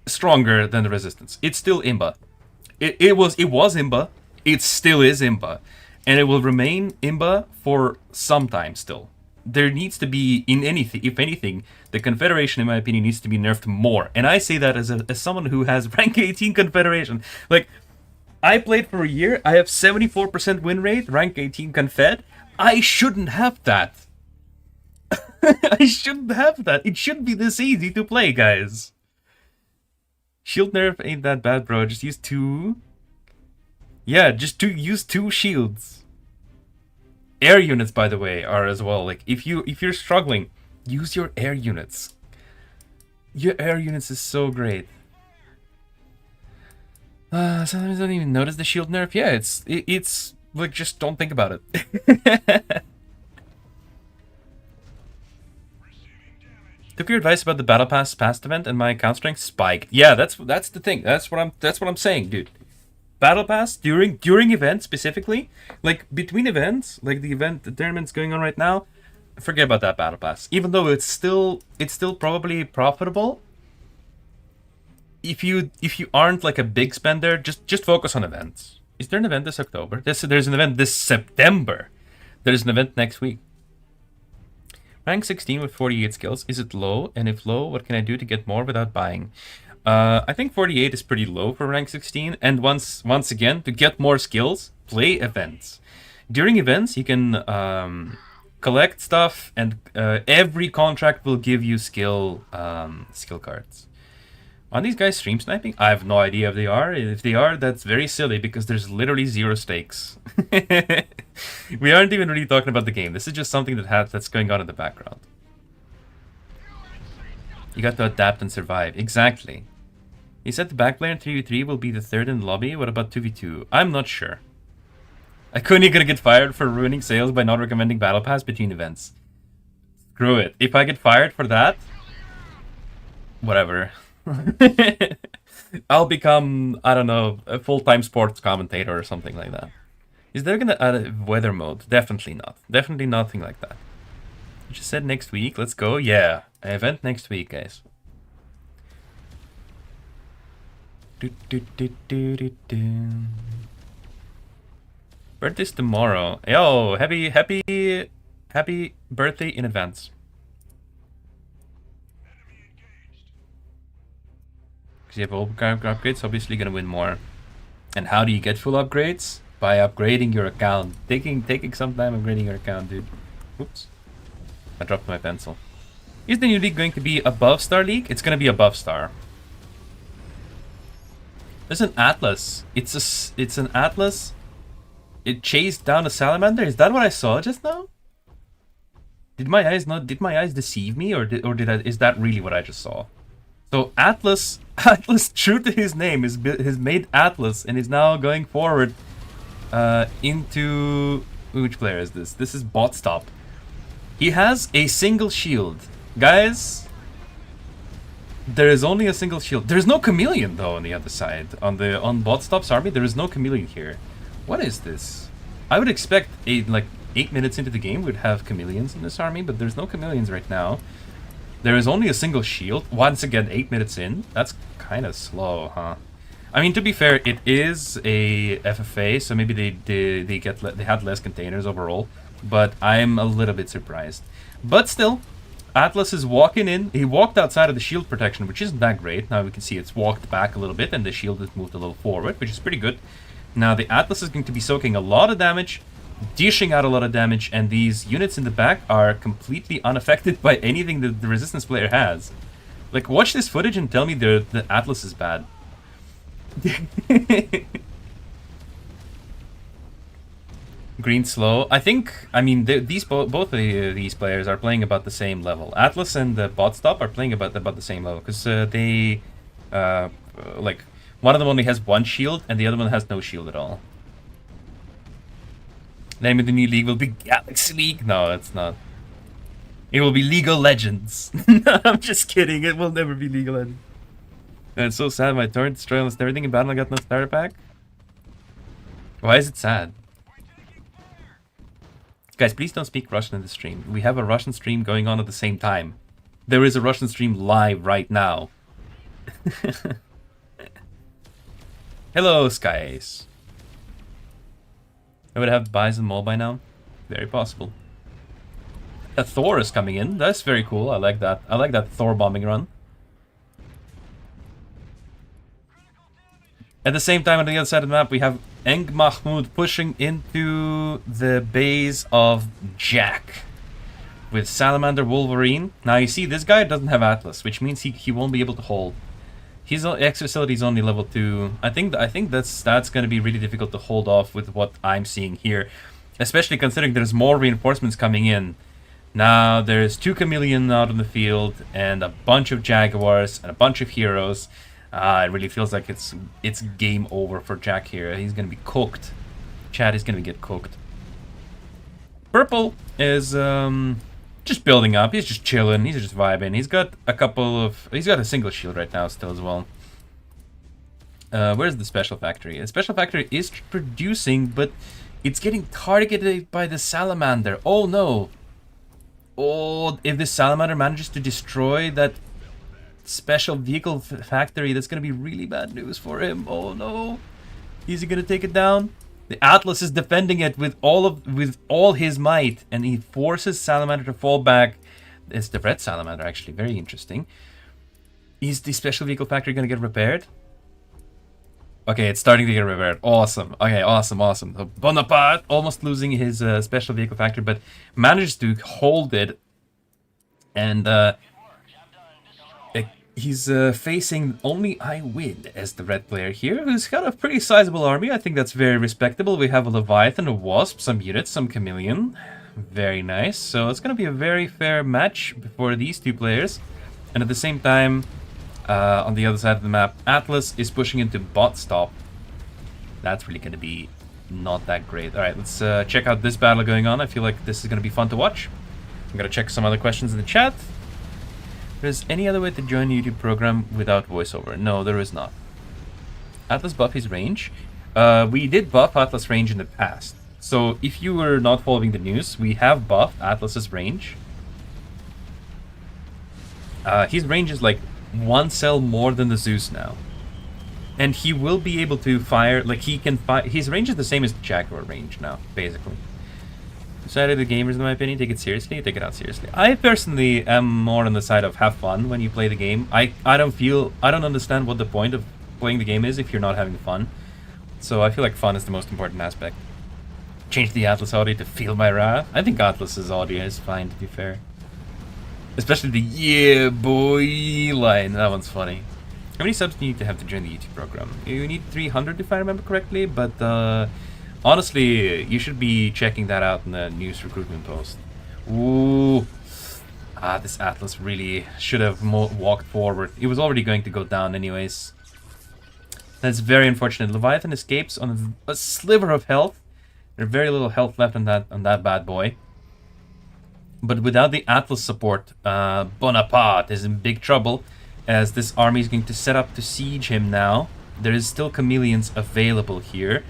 stronger than the Resistance. It's still Imba. It was Imba. It still is Imba. And it will remain Imba for some time still. There needs to be, if anything, the Confederation, in my opinion, needs to be nerfed more. And I say that as someone who has rank 18 Confederation. Like, I played for a year, I have 74% win rate, rank 18 Confed. I shouldn't have that. I shouldn't have that. It shouldn't be this easy to play, guys. Shield nerf ain't that bad, bro. Just use 2. Yeah, use 2 shields. Air units, by the way, are as well. Like, if you're struggling, use your air units. Your air units is so great. Sometimes I don't even notice the shield nerf. Yeah, it's like, just don't think about it. Took your advice about the Battle Pass past event and my account strength spiked. Yeah, that's the thing. That's what I'm saying, dude. Battle Pass during events specifically, like between events, like the tournament's going on right now, forget about that Battle Pass. Even though it's still probably profitable. If you aren't like a big spender, just focus on events. Is there an event this October? There's an event this September. There's an event next week. Rank 16 with 48 skills. Is it low? And if low, what can I do to get more without buying? I think 48 is pretty low for rank 16. And once again, to get more skills, play events. During events, you can collect stuff, and every contract will give you skill cards. Are these guys stream sniping? I have no idea if they are. If they are, that's very silly because there's literally 0 stakes. We aren't even really talking about the game. This is just something that's going on in the background. You got to adapt and survive. Exactly. He said the back player in 3v3 will be the 3rd in the lobby. What about 2v2? I'm not sure. Iconia gonna get fired for ruining sales by not recommending Battle Pass between events. Screw it. If I get fired for that, whatever. I'll become, I don't know, a full-time sports commentator or something like that. Is there gonna add a weather mode? Definitely not. Definitely nothing like that. You just said next week. Let's go. Yeah, an event next week, guys. Birthday's tomorrow. Yo, happy birthday in advance. Because you have all upgrades, obviously gonna win more. And how do you get full upgrades? By upgrading your account. Taking some time upgrading your account, dude. Oops. I dropped my pencil. Is the new league going to be above Star League? It's gonna be above Star. There's an Atlas. It's an Atlas. It chased down a salamander. Is that what I saw just now? Did my eyes deceive me, or is that really what I just saw? So Atlas, true to his name, has made Atlas and is now going forward into... Which player is this? This is Botstop. He has a single shield. Guys, there is only a single shield. There's no chameleon though on the other side. On Botstop's army, there is no chameleon here. What is this? I would expect like 8 minutes into the game we'd have chameleons in this army, but there's no chameleons right now. There is only a single shield. Once again, 8 minutes in. That's kind of slow, huh? I mean, to be fair, it is a FFA, so maybe they had less containers overall. But I'm a little bit surprised. But still, Atlas is walking in. He walked outside of the shield protection, which isn't that great. Now we can see it's walked back a little bit, and the shield has moved a little forward, which is pretty good. Now the Atlas is going to be soaking a lot of damage, dishing out a lot of damage, and these units in the back are completely unaffected by anything that the Resistance player has. Like, watch this footage and tell me the Atlas is bad. Green slow. I think. I mean, both these players are playing about the same level. Atlas and the bot stop are playing about the same level because they, like, one of them only has one shield and the other one has no shield at all. The name of the new league will be Galaxy League. No, it's not. It will be League of Legends. No, I'm just kidding. It will never be League of Legends. And it's so sad. My turret destroyed almost everything in battle. I got no starter pack. Why is it sad? Guys, please don't speak Russian in the stream. We have a Russian stream going on at the same time. There is a Russian stream live right now. Hello, Skies. I would have Bison Mole by now. Very possible. A Thor is coming in. That's very cool. I like that. I like that Thor bombing run. At the same time, on the other side of the map, we have Eng Mahmoud pushing into the base of Jack with Salamander Wolverine. Now you see, this guy doesn't have Atlas, which means he won't be able to hold. His X facility is only level 2. I think that's going to be really difficult to hold off with what I'm seeing here, especially considering there's more reinforcements coming in. Now there's 2 Chameleon out in the field and a bunch of Jaguars and a bunch of heroes. It really feels like it's game over for Jack here. He's going to be cooked. Chad is going to get cooked. Purple is just building up. He's just chilling. He's just vibing. He's got a single shield right now still as well. Where's the special factory? The special factory is producing, but it's getting targeted by the Salamander. Oh no. Oh, if the Salamander manages to destroy that special vehicle factory, that's gonna be really bad news for him. Oh no, is he gonna take it down? The Atlas is defending it with all his might, and he forces Salamander to fall back. It's the red Salamander, actually. Very interesting. Is the special vehicle factory gonna get repaired? Okay, it's starting to get repaired. Awesome. Okay, awesome. So Bonaparte almost losing his special vehicle factory, but manages to hold it, and he's facing only I Win as the red player here, who's got a pretty sizable army. I think that's very respectable. We have a Leviathan, a Wasp, some units, some Chameleon. Very nice. So it's going to be a very fair match for these two players. And at the same time, on the other side of the map, Atlas is pushing into bot stop. That's really going to be not that great. Alright, let's check out this battle going on. I feel like this is going to be fun to watch. I'm going to check some other questions in the chat. There's any other way to join a YouTube program without voiceover? No, there is not. Atlas buff his range. We did buff Atlas range in the past. So if you were not following the news, we have buffed Atlas's range. His range is like 1 cell more than the Zeus now. And he will be able to fire, like he can fire, his range is the same as the Jaguar range now, basically. Decided the gamers, in my opinion, take it seriously, take it out seriously. I personally am more on the side of have fun when you play the game. I don't understand what the point of playing the game is if you're not having fun. So I feel like fun is the most important aspect. Change the Atlas audio to Feel My Wrath. I think Atlas's audio is fine, to be fair. Especially the yeah boy line, that one's funny. How many subs do you need to have to join the YouTube program? You need 300 if I remember correctly, but honestly, you should be checking that out in the news recruitment post. Ooh. This Atlas really should have walked forward. It was already going to go down anyways. That's very unfortunate. Leviathan escapes on a sliver of health. There's very little health left on that bad boy. But without the Atlas support, Bonaparte is in big trouble, as this army is going to set up to siege him now. There is still Chameleons available here.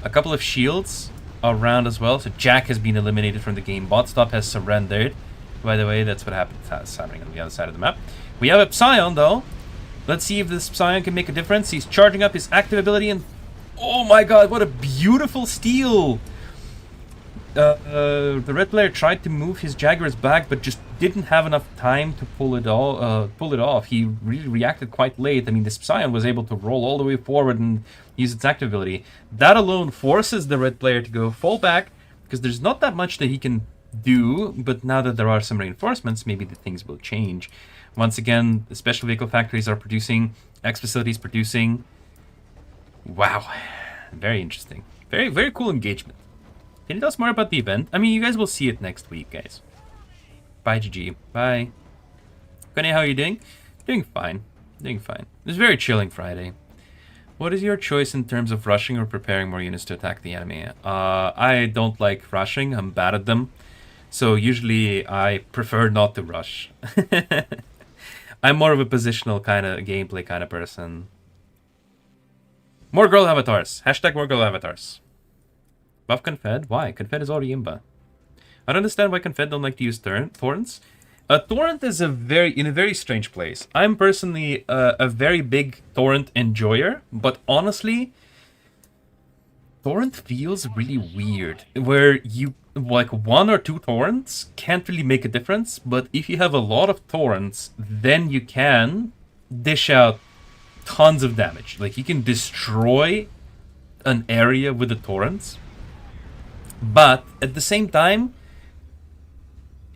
A couple of shields around as well. So Jack has been eliminated from the game. Botstop has surrendered. By the way, that's what that's happening on the other side of the map. We have a Psion though. Let's see if this Psion can make a difference. He's charging up his active ability and oh my god, what a beautiful steal! The red player tried to move his Jaguars back, but just didn't have enough time to pull it off. He really reacted quite late. I mean, this Psion was able to roll all the way forward and use its active ability. That alone forces the red player to fall back, because there's not that much that he can do, but now that there are some reinforcements, maybe the things will change. Once again, the special vehicle factories are producing, X facilities producing. Wow, very interesting. Very, very cool engagement. Can you tell us more about the event? I mean, you guys will see it next week, guys. Bye, GG. Bye. Iconia, how are you doing? Doing fine. Doing fine. It's a very chilling Friday. What is your choice in terms of rushing or preparing more units to attack the enemy? I don't like rushing. I'm bad at them. So usually I prefer not to rush. I'm more of a positional kind of gameplay kind of person. More girl avatars. Hashtag more girl avatars. Buff Confed? Why? Confed is already imba. I don't understand why Confed don't like to use torrents. A torrent is in a very strange place. I'm personally a very big torrent enjoyer, but honestly, torrent feels really weird. Where you, like, 1 or 2 torrents can't really make a difference, but if you have a lot of torrents, then you can dish out tons of damage. Like, you can destroy an area with the torrents, but at the same time,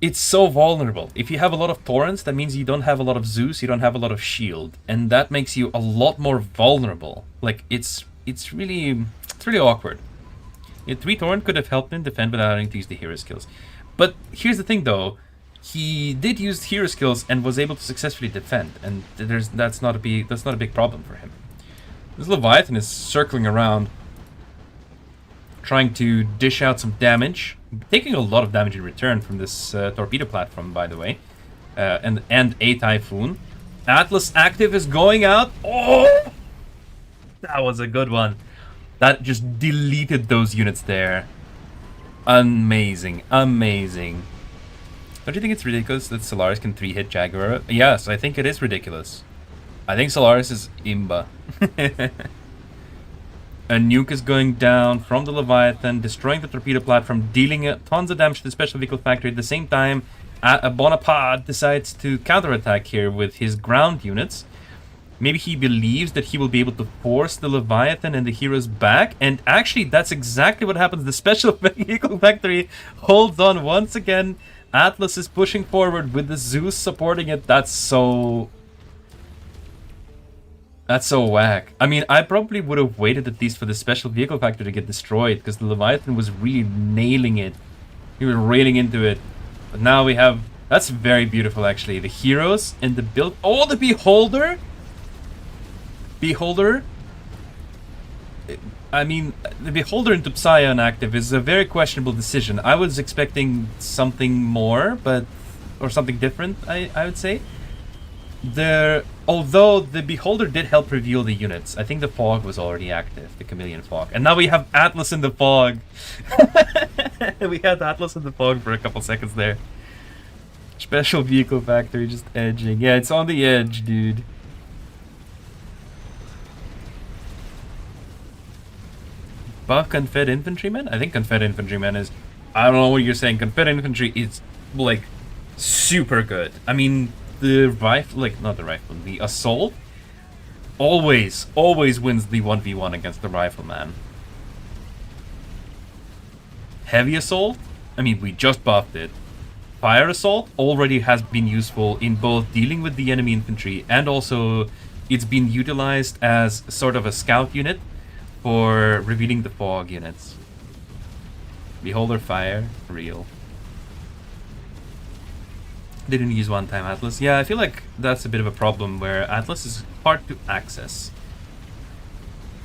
it's so vulnerable. If you have a lot of torrents, that means you don't have a lot of Zeus, you don't have a lot of shield, and that makes you a lot more vulnerable. Like, it's really awkward. 3 torrent could have helped him defend without having to use the hero skills. But here's the thing, though. He did use hero skills and was able to successfully defend, and that's not a big problem for him. This Leviathan is circling around, trying to dish out some damage, taking a lot of damage in return from this torpedo platform, by the way, and a Typhoon. Atlas active is going out. Oh, that was a good one. That just deleted those units there. Amazing, amazing. Don't you think it's ridiculous that Solaris can 3-hit Jaguar? Yes, I think it is ridiculous. I think Solaris is imba. A nuke is going down from the Leviathan, destroying the torpedo platform, dealing tons of damage to the special vehicle factory. At the same time, Bonaparte decides to counterattack here with his ground units. Maybe he believes that he will be able to force the Leviathan and the heroes back, and actually that's exactly what happens. The special vehicle factory holds on once again. Atlas is pushing forward with the Zeus supporting it. That's so whack. I mean, I probably would have waited at least for the special vehicle factory to get destroyed, because the Leviathan was really nailing it. He was railing into it. But now we have... That's very beautiful, actually. The heroes and the build... Oh, the Beholder! Beholder? I mean, the Beholder into Psion active is a very questionable decision. I was expecting something more, but... Or something different, I would say. Although the Beholder did help reveal the units. I think the fog was already active, the Chameleon fog. And now we have Atlas in the fog. We had Atlas in the fog for a couple seconds there. Special vehicle factory just edging. Yeah, it's on the edge, dude. Buff Confed Infantryman? I think Confed Infantryman is... I don't know what you're saying. Confed Infantry is, like, super good. I mean... The rifle, like, not the rifle, the assault always wins the 1v1 against the rifleman. Heavy assault, I mean, we just buffed it. Fire assault already has been useful in both dealing with the enemy infantry and also it's been utilized as sort of a scout unit for revealing the fog units. Beholder fire, real. Didn't use one-time Atlas. Yeah, I feel like that's a bit of a problem where Atlas is hard to access.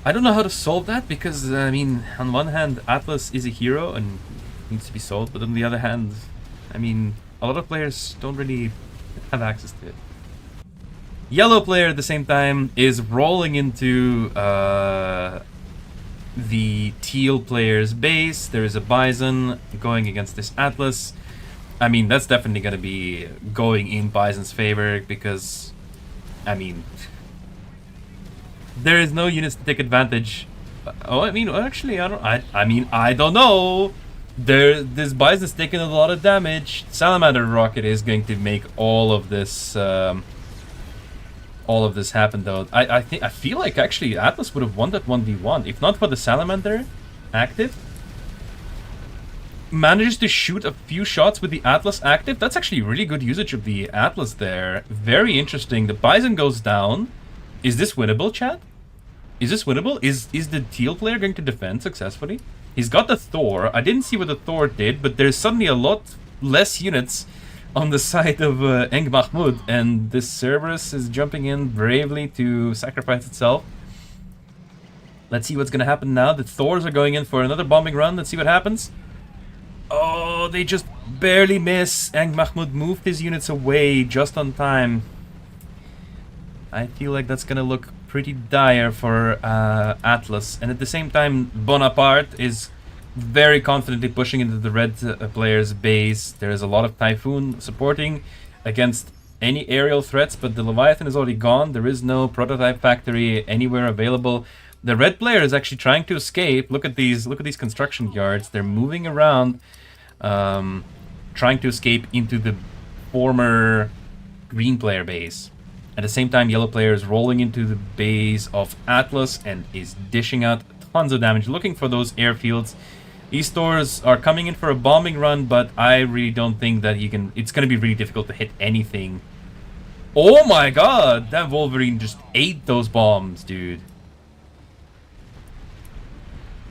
I don't know how to solve that because, I mean, on one hand, Atlas is a hero and needs to be solved, but on the other hand, I mean, a lot of players don't really have access to it. Yellow player at the same time is rolling into the teal player's base. There is a Bison going against this Atlas. I mean, that's definitely going to be going in Bison's favor because, I mean, there is no units to take advantage. Oh, I mean, actually, I don't know. This Bison's taking a lot of damage. Salamander Rocket is going to make all of this happen, though. I feel like actually Atlas would have won that 1v1 if not for the Salamander active. Manages to shoot a few shots with the Atlas active. That's actually really good usage of the Atlas there. Very interesting. The Bison goes down. Is this winnable, chat? Is this winnable? Is the teal player going to defend successfully? He's got the Thor. I didn't see what the Thor did, but there's suddenly a lot less units on the side of Eng Mahmud, and this Cerberus is jumping in bravely to sacrifice itself. Let's see what's gonna happen now. The Thors are going in for another bombing run. Let's see what happens. Oh, they just barely miss. Eng Mahmud moved his units away just on time. I feel like that's gonna look pretty dire for Atlas, and at the same time Bonaparte is very confidently pushing into the red player's base. There is a lot of Typhoon supporting against any aerial threats, but the Leviathan is already gone. There is no prototype factory anywhere available. The red player is actually trying to escape. Look at these construction yards. They're moving around, trying to escape into the former green player base. At the same time, yellow player is rolling into the base of Atlas and is dishing out tons of damage, looking for those airfields. These stores are coming in for a bombing run, but I really don't think that you can... It's going to be really difficult to hit anything. Oh my god! That Wolverine just ate those bombs, dude.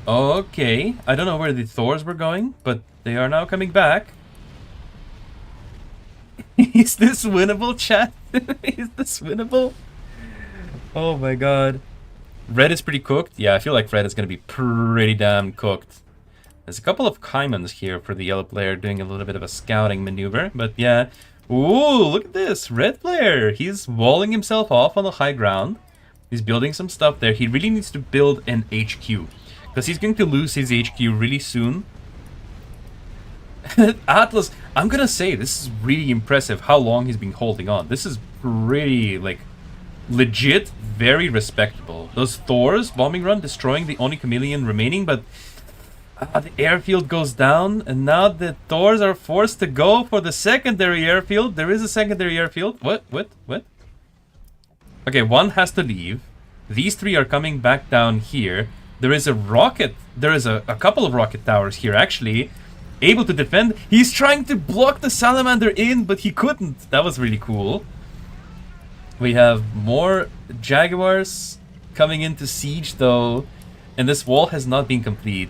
Okay, I don't know where the Thors were going, but they are now coming back. Is this winnable, chat? Is this winnable? Oh my god. Red is pretty cooked. Yeah, I feel like red is going to be pretty damn cooked. There's a couple of Caimans here for the yellow player doing a little bit of a scouting maneuver, but yeah. Ooh, look at this. Red player. He's walling himself off on the high ground. He's building some stuff there. He really needs to build an HQ, because he's going to lose his HQ really soon. Atlas, I'm gonna say this is really impressive how long he's been holding on. This is pretty, like, legit, very respectable. Those Thors bombing run, destroying the only chameleon remaining, but the airfield goes down, and now the Thors are forced to go for the secondary airfield. There is a secondary airfield. What? Okay, one has to leave. These three are coming back down here. There is a rocket. There is a couple of rocket towers here, actually. Able to defend. He's trying to block the salamander in, but he couldn't. That was really cool. We have more jaguars coming into siege though, and this wall has not been complete.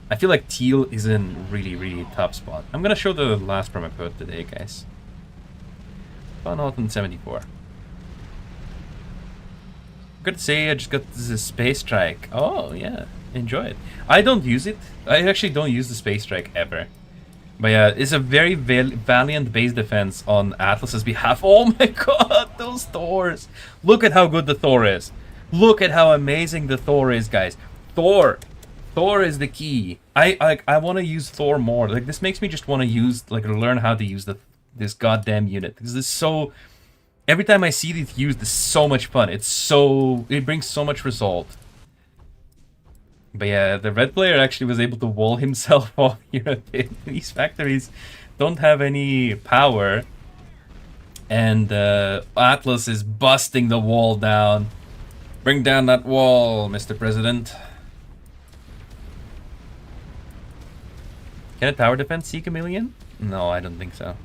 I feel like teal is in really top spot. I'm gonna show the last promo code today, guys. Fun Autumn 74. Good to say I just got the Space Strike. Oh yeah, enjoy it. I don't use it. I actually don't use the Space Strike ever. But yeah, it's a very valiant base defense on Atlas's behalf. Oh my god, those Thors! Look at how good the Thor is. Look at how amazing the Thor is, guys. Thor is the key. I want to use Thor more. Like, this makes me just want to use, like, learn how to use this goddamn unit, because it's so... Every time I see it used, it's so much fun. It brings so much result. But yeah, the red player actually was able to wall himself off here a bit. These factories don't have any power. And Atlas is busting the wall down. Bring down that wall, Mr. President. Can a tower defense see Chameleon? No, I don't think so.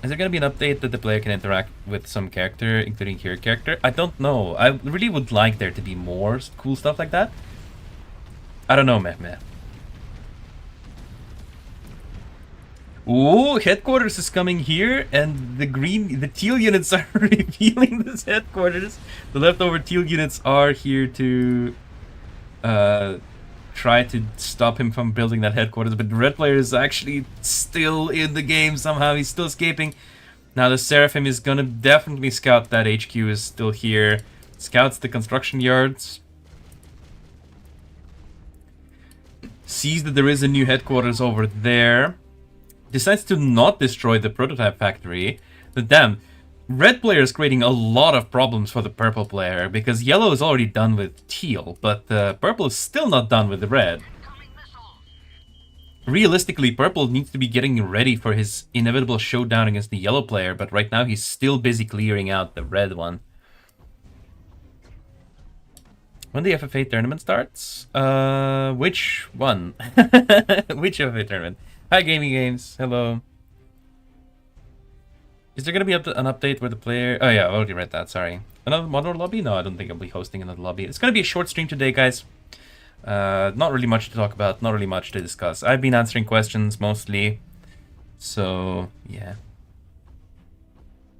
Is there going to be an update that the player can interact with some character, including hero character? I don't know. I really would like there to be more cool stuff like that. I don't know, meh. Ooh, headquarters is coming here, and the teal units are revealing this headquarters. The leftover teal units are here to try to stop him from building that headquarters, but the red player is actually still in the game somehow. He's still escaping. Now the Seraphim is gonna definitely scout that HQ is still here. Scouts the construction yards. Sees that there is a new headquarters over there. Decides to not destroy the prototype factory. But damn, red player is creating a lot of problems for the purple player, because yellow is already done with teal, but purple is still not done with the red. Realistically, purple needs to be getting ready for his inevitable showdown against the yellow player, but right now he's still busy clearing out the red one. When the FFA tournament starts? Which one? Which FFA tournament? Hi, Gaming Games. Hello. Is there going to be an update where the player... Oh yeah, I already read that, sorry. Another modern lobby? No, I don't think I'll be hosting another lobby. It's going to be a short stream today, guys. Not really much to talk about, not really much to discuss. I've been answering questions mostly. So, yeah.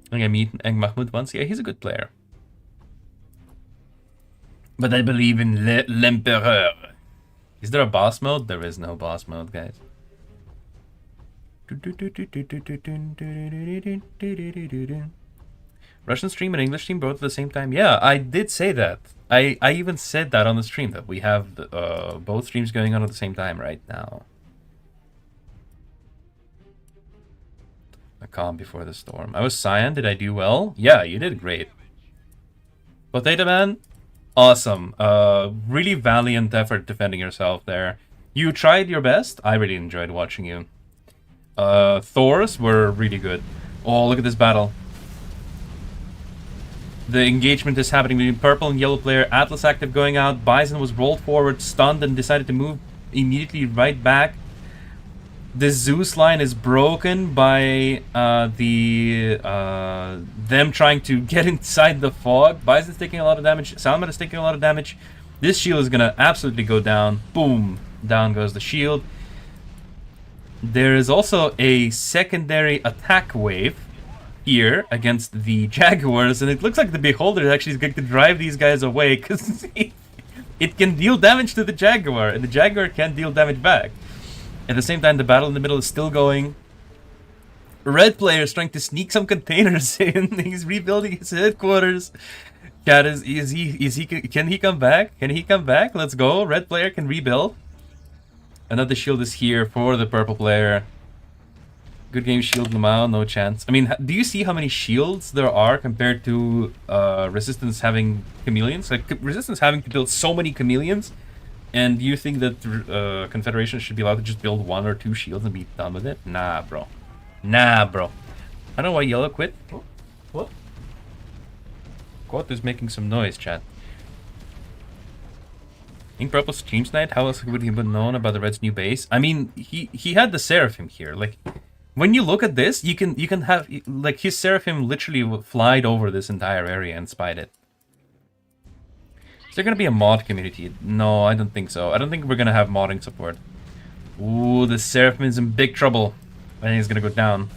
I think I meet Eng Mahmoud once. Yeah, he's a good player. But I believe in l'Empereur. Is there a boss mode? There is no boss mode, guys. Russian stream and English stream both at the same time? Yeah, I did say that. I even said that on the stream, that we have both streams going on at the same time right now. A calm before the storm. I was Cyan. Did I do well? Yeah, you did great. Potato Man? Awesome. Really valiant effort defending yourself there. You tried your best. I really enjoyed watching you. Thors were really good. Oh, look at this battle. The engagement is happening between purple and yellow player. Atlas active going out. Bison was rolled forward, stunned, and decided to move immediately right back. The Zeus line is broken by them trying to get inside the fog. Bison's taking a lot of damage. Salman is taking a lot of damage. This shield is gonna absolutely go down. Boom. Down goes the shield. There is also a secondary attack wave here against the Jaguars, and it looks like the Beholder actually is going to drive these guys away, because it can deal damage to the Jaguar, and the Jaguar can deal damage back. At the same time, the battle in the middle is still going. Red player is trying to sneak some containers in. He's rebuilding his headquarters. Cat can he come back? Can he come back? Let's go. Red player can rebuild. Another shield is here for the purple player. Good game, shield Lamau, no chance. I mean, do you see how many shields there are compared to Resistance having chameleons? Like, Resistance having to build so many chameleons, and you think that Confederation should be allowed to just build 1 or 2 shields and be done with it? Nah, bro. Nah, bro. I don't know why Yellow quit. What? Quote is making some noise, chat. Ink Purple streams night? How else would he have known about the Red's new base? I mean, he had the Seraphim here. Like, when you look at this, you can have, like, his Seraphim literally flied over this entire area and spied it. Is there gonna be a mod community? No, I don't think so. I don't think we're gonna have modding support. Ooh, the Seraphim is in big trouble. I think he's gonna go down.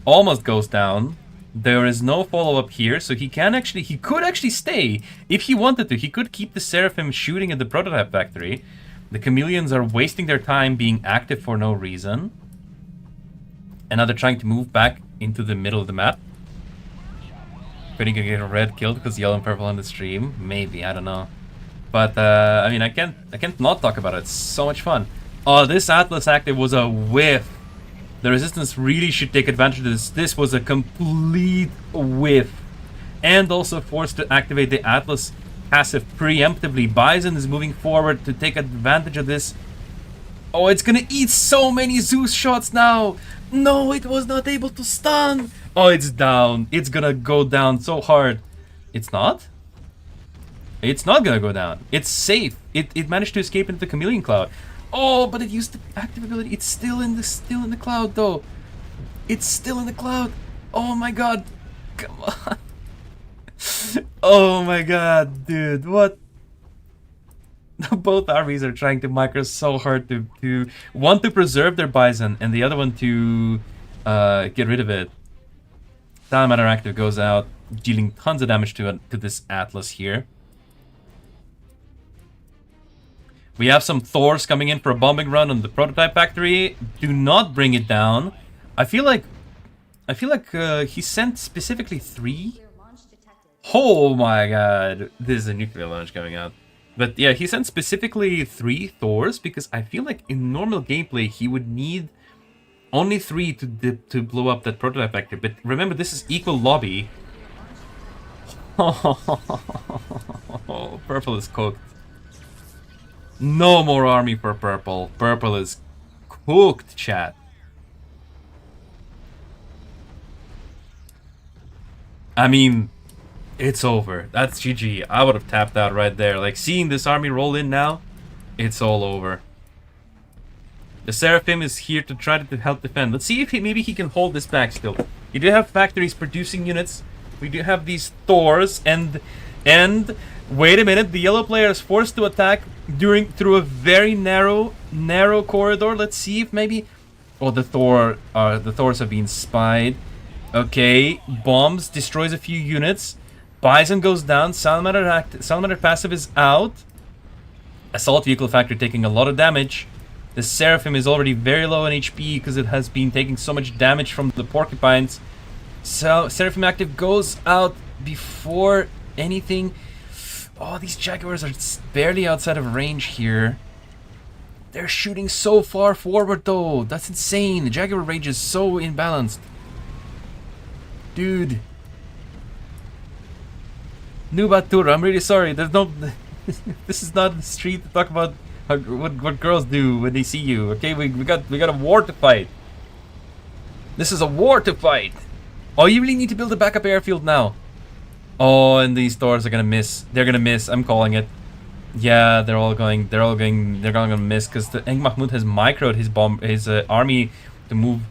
Almost goes down. There is no follow-up here, so he could actually stay. If he wanted to, he could keep the Seraphim shooting at the prototype factory. The chameleons are wasting their time being active for no reason. And now they're trying to move back into the middle of the map. Could he get a red killed because yellow and purple on the stream? Maybe, I don't know. But I mean, I can't not talk about it. It's so much fun. Oh, this Atlas active was a whiff. The Resistance really should take advantage of this. This was a complete whiff. And also forced to activate the Atlas passive preemptively. Bison is moving forward to take advantage of this. Oh, it's gonna eat so many Zeus shots now. No, it was not able to stun. Oh, it's down. It's gonna go down so hard. It's not? It's not gonna go down. It's safe. It managed to escape into the Chameleon Cloud. Oh, but it used the active ability. It's still in the cloud though. It's still in the cloud. Oh my god. Come on. Oh my god, dude. What? Both armies are trying to micro so hard to one to preserve their Bison and the other one to get rid of it. Time Matter active goes out, dealing tons of damage to this Atlas here. We have some Thors coming in for a bombing run on the prototype factory. Do not bring it down. I feel like he sent specifically 3. Oh my god, this is a nuclear launch coming out. But yeah, he sent specifically 3 Thors because I feel like in normal gameplay he would need only 3 to blow up that prototype factory. But remember, this is equal lobby. Oh, purple is cooked. No more army for purple. Purple is cooked, chat. I mean, it's over. That's GG. I would have tapped out right there. Like, seeing this army roll in now, it's all over. The Seraphim is here to try to help defend. Let's see if maybe he can hold this back still. You do have factories producing units. We do have these Thors, and wait a minute, the yellow player is forced to attack through a very narrow corridor. Let's see if maybe... Oh, the Thors have been spied. Okay, bombs, destroys a few units. Bison goes down, Salamander passive is out. Assault vehicle factory taking a lot of damage. The Seraphim is already very low on HP because it has been taking so much damage from the porcupines. So Seraphim active goes out before anything. Oh, these Jaguars are barely outside of range here. They're shooting so far forward though. That's insane. The Jaguar range is so imbalanced. Dude. Nubatur, I'm really sorry. There's no... This is not the street to talk about what girls do when they see you. Okay, we got a war to fight. This is a war to fight. Oh, you really need to build a backup airfield now. Oh, and these Thors are gonna miss. They're gonna miss. I'm calling it. Yeah, they're all going to miss because the Eng Mahmud has microed his army to move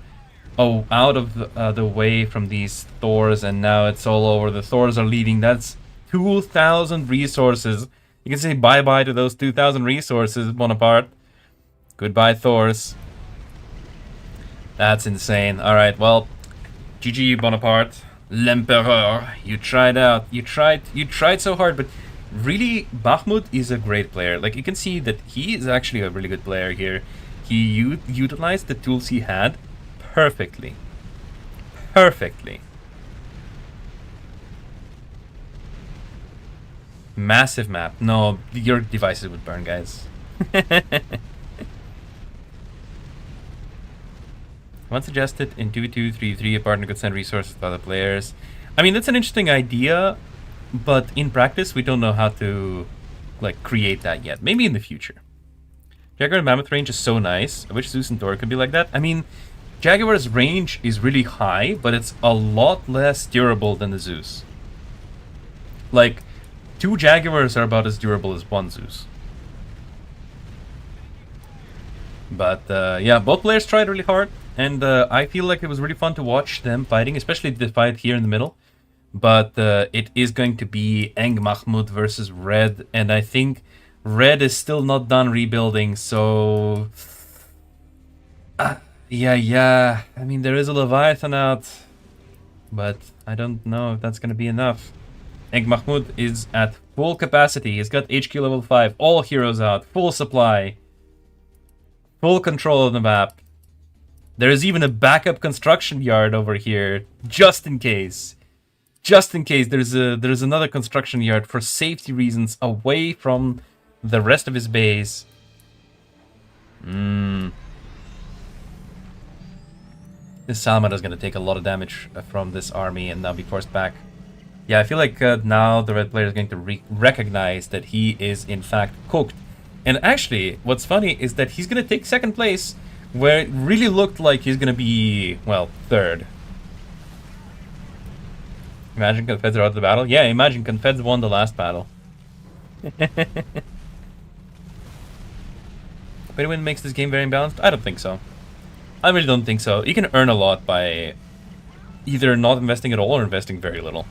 out of the way from these Thors, and now it's all over. The Thors are leaving. That's 2,000 resources. You can say bye-bye to those 2,000 resources, Bonaparte. Goodbye, Thors. That's insane. Alright, well, GG, Bonaparte. L'Empereur. You tried out. You tried so hard, but really, Bakhmut is a great player. Like, you can see that he is actually a really good player here. He utilized the tools he had perfectly. Perfectly. Massive map. No, your devices would burn, guys. Once suggested in 2-2-3-3, a partner could send resources to other players. I mean, that's an interesting idea, but in practice, we don't know how to like create that yet. Maybe in the future. Jaguar and Mammoth range is so nice. I wish Zeus and Thor could be like that. I mean, Jaguar's range is really high, but it's a lot less durable than the Zeus. Like, 2 Jaguars are about as durable as 1 Zeus. But yeah, both players tried really hard, and I feel like it was really fun to watch them fighting, especially the fight here in the middle. But it is going to be Eng Mahmud versus Red, and I think Red is still not done rebuilding, so... yeah. I mean, there is a Leviathan out, but I don't know if that's going to be enough. Eng Mahmud is at full capacity. He's got HQ level 5, all heroes out, full supply, full control of the map. There is even a backup construction yard over here, just in case. Just in case there's another construction yard for safety reasons away from the rest of his base. This Salamander is going to take a lot of damage from this army and now be forced back. Yeah, I feel like now the red player is going to recognize that he is in fact cooked. And actually, what's funny is that he's going to take second place, where it really looked like he's going to be, well, third. Imagine Confeds are out of the battle? Yeah, imagine Confeds won the last battle. But win makes this game very imbalanced? I don't think so. I really don't think so. You can earn a lot by either not investing at all or investing very little.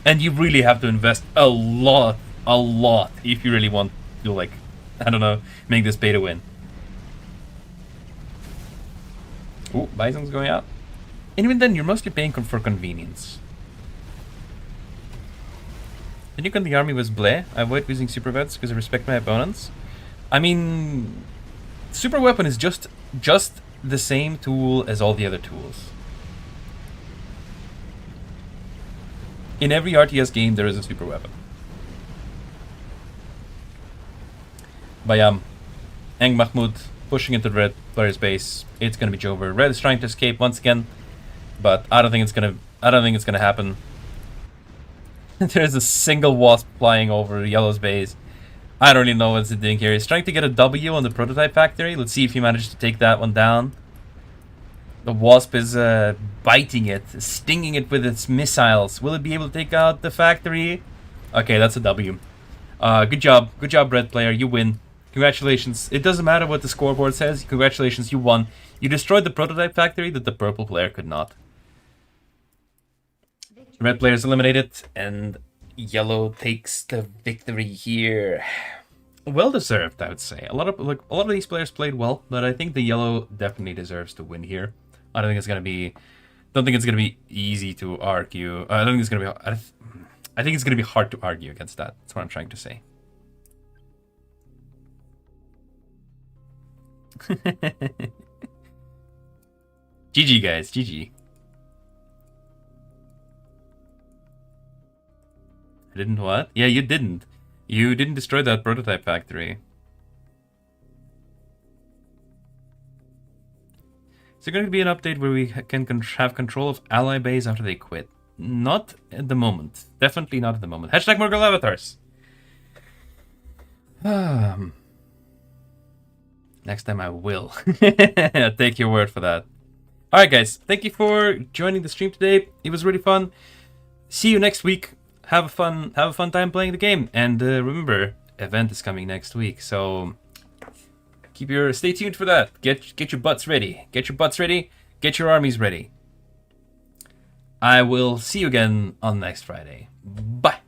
And you really have to invest a lot, if you really want to, like, I don't know, make this pay to win. Ooh, Bison's going out. And even then, you're mostly paying for convenience. The nuke on the army was bleh. I avoid using super vets because I respect my opponents. I mean, super weapon is just the same tool as all the other tools. In every RTS game, there is a super weapon. Bayam, Eng Mahmud pushing into the red player's base. It's gonna be over. Red is trying to escape once again, but I don't think it's gonna happen. There's a single wasp flying over Yellow's base. I don't really know what's it doing here. He's trying to get a W on the prototype factory. Let's see if he managed to take that one down. The wasp is biting it, stinging it with its missiles. Will it be able to take out the factory? Okay, that's a W. Good job, red player. You win. Congratulations. It doesn't matter what the scoreboard says. Congratulations, you won. You destroyed the prototype factory that the purple player could not. Red players eliminated, and yellow takes the victory here. Well deserved, I would say. A lot of these players played well, but I think the yellow definitely deserves to win here. I don't think it's gonna be easy to argue. I don't think it's gonna be. I think it's gonna be hard to argue against that. That's what I'm trying to say. GG guys, GG. I didn't what? Yeah, you didn't. You didn't destroy that prototype factory. Is there going to be an update where we can have control of ally base after they quit? Not at the moment. Definitely not at the moment. Hashtag more girl avatars. Next time I will. I'll take your word for that. Alright guys, thank you for joining the stream today. It was really fun. See you next week. Have a fun time playing the game. And remember, event is coming next week, so stay tuned for that. Get your butts ready. Get your butts ready. Get your armies ready. I will see you again on next Friday. Bye.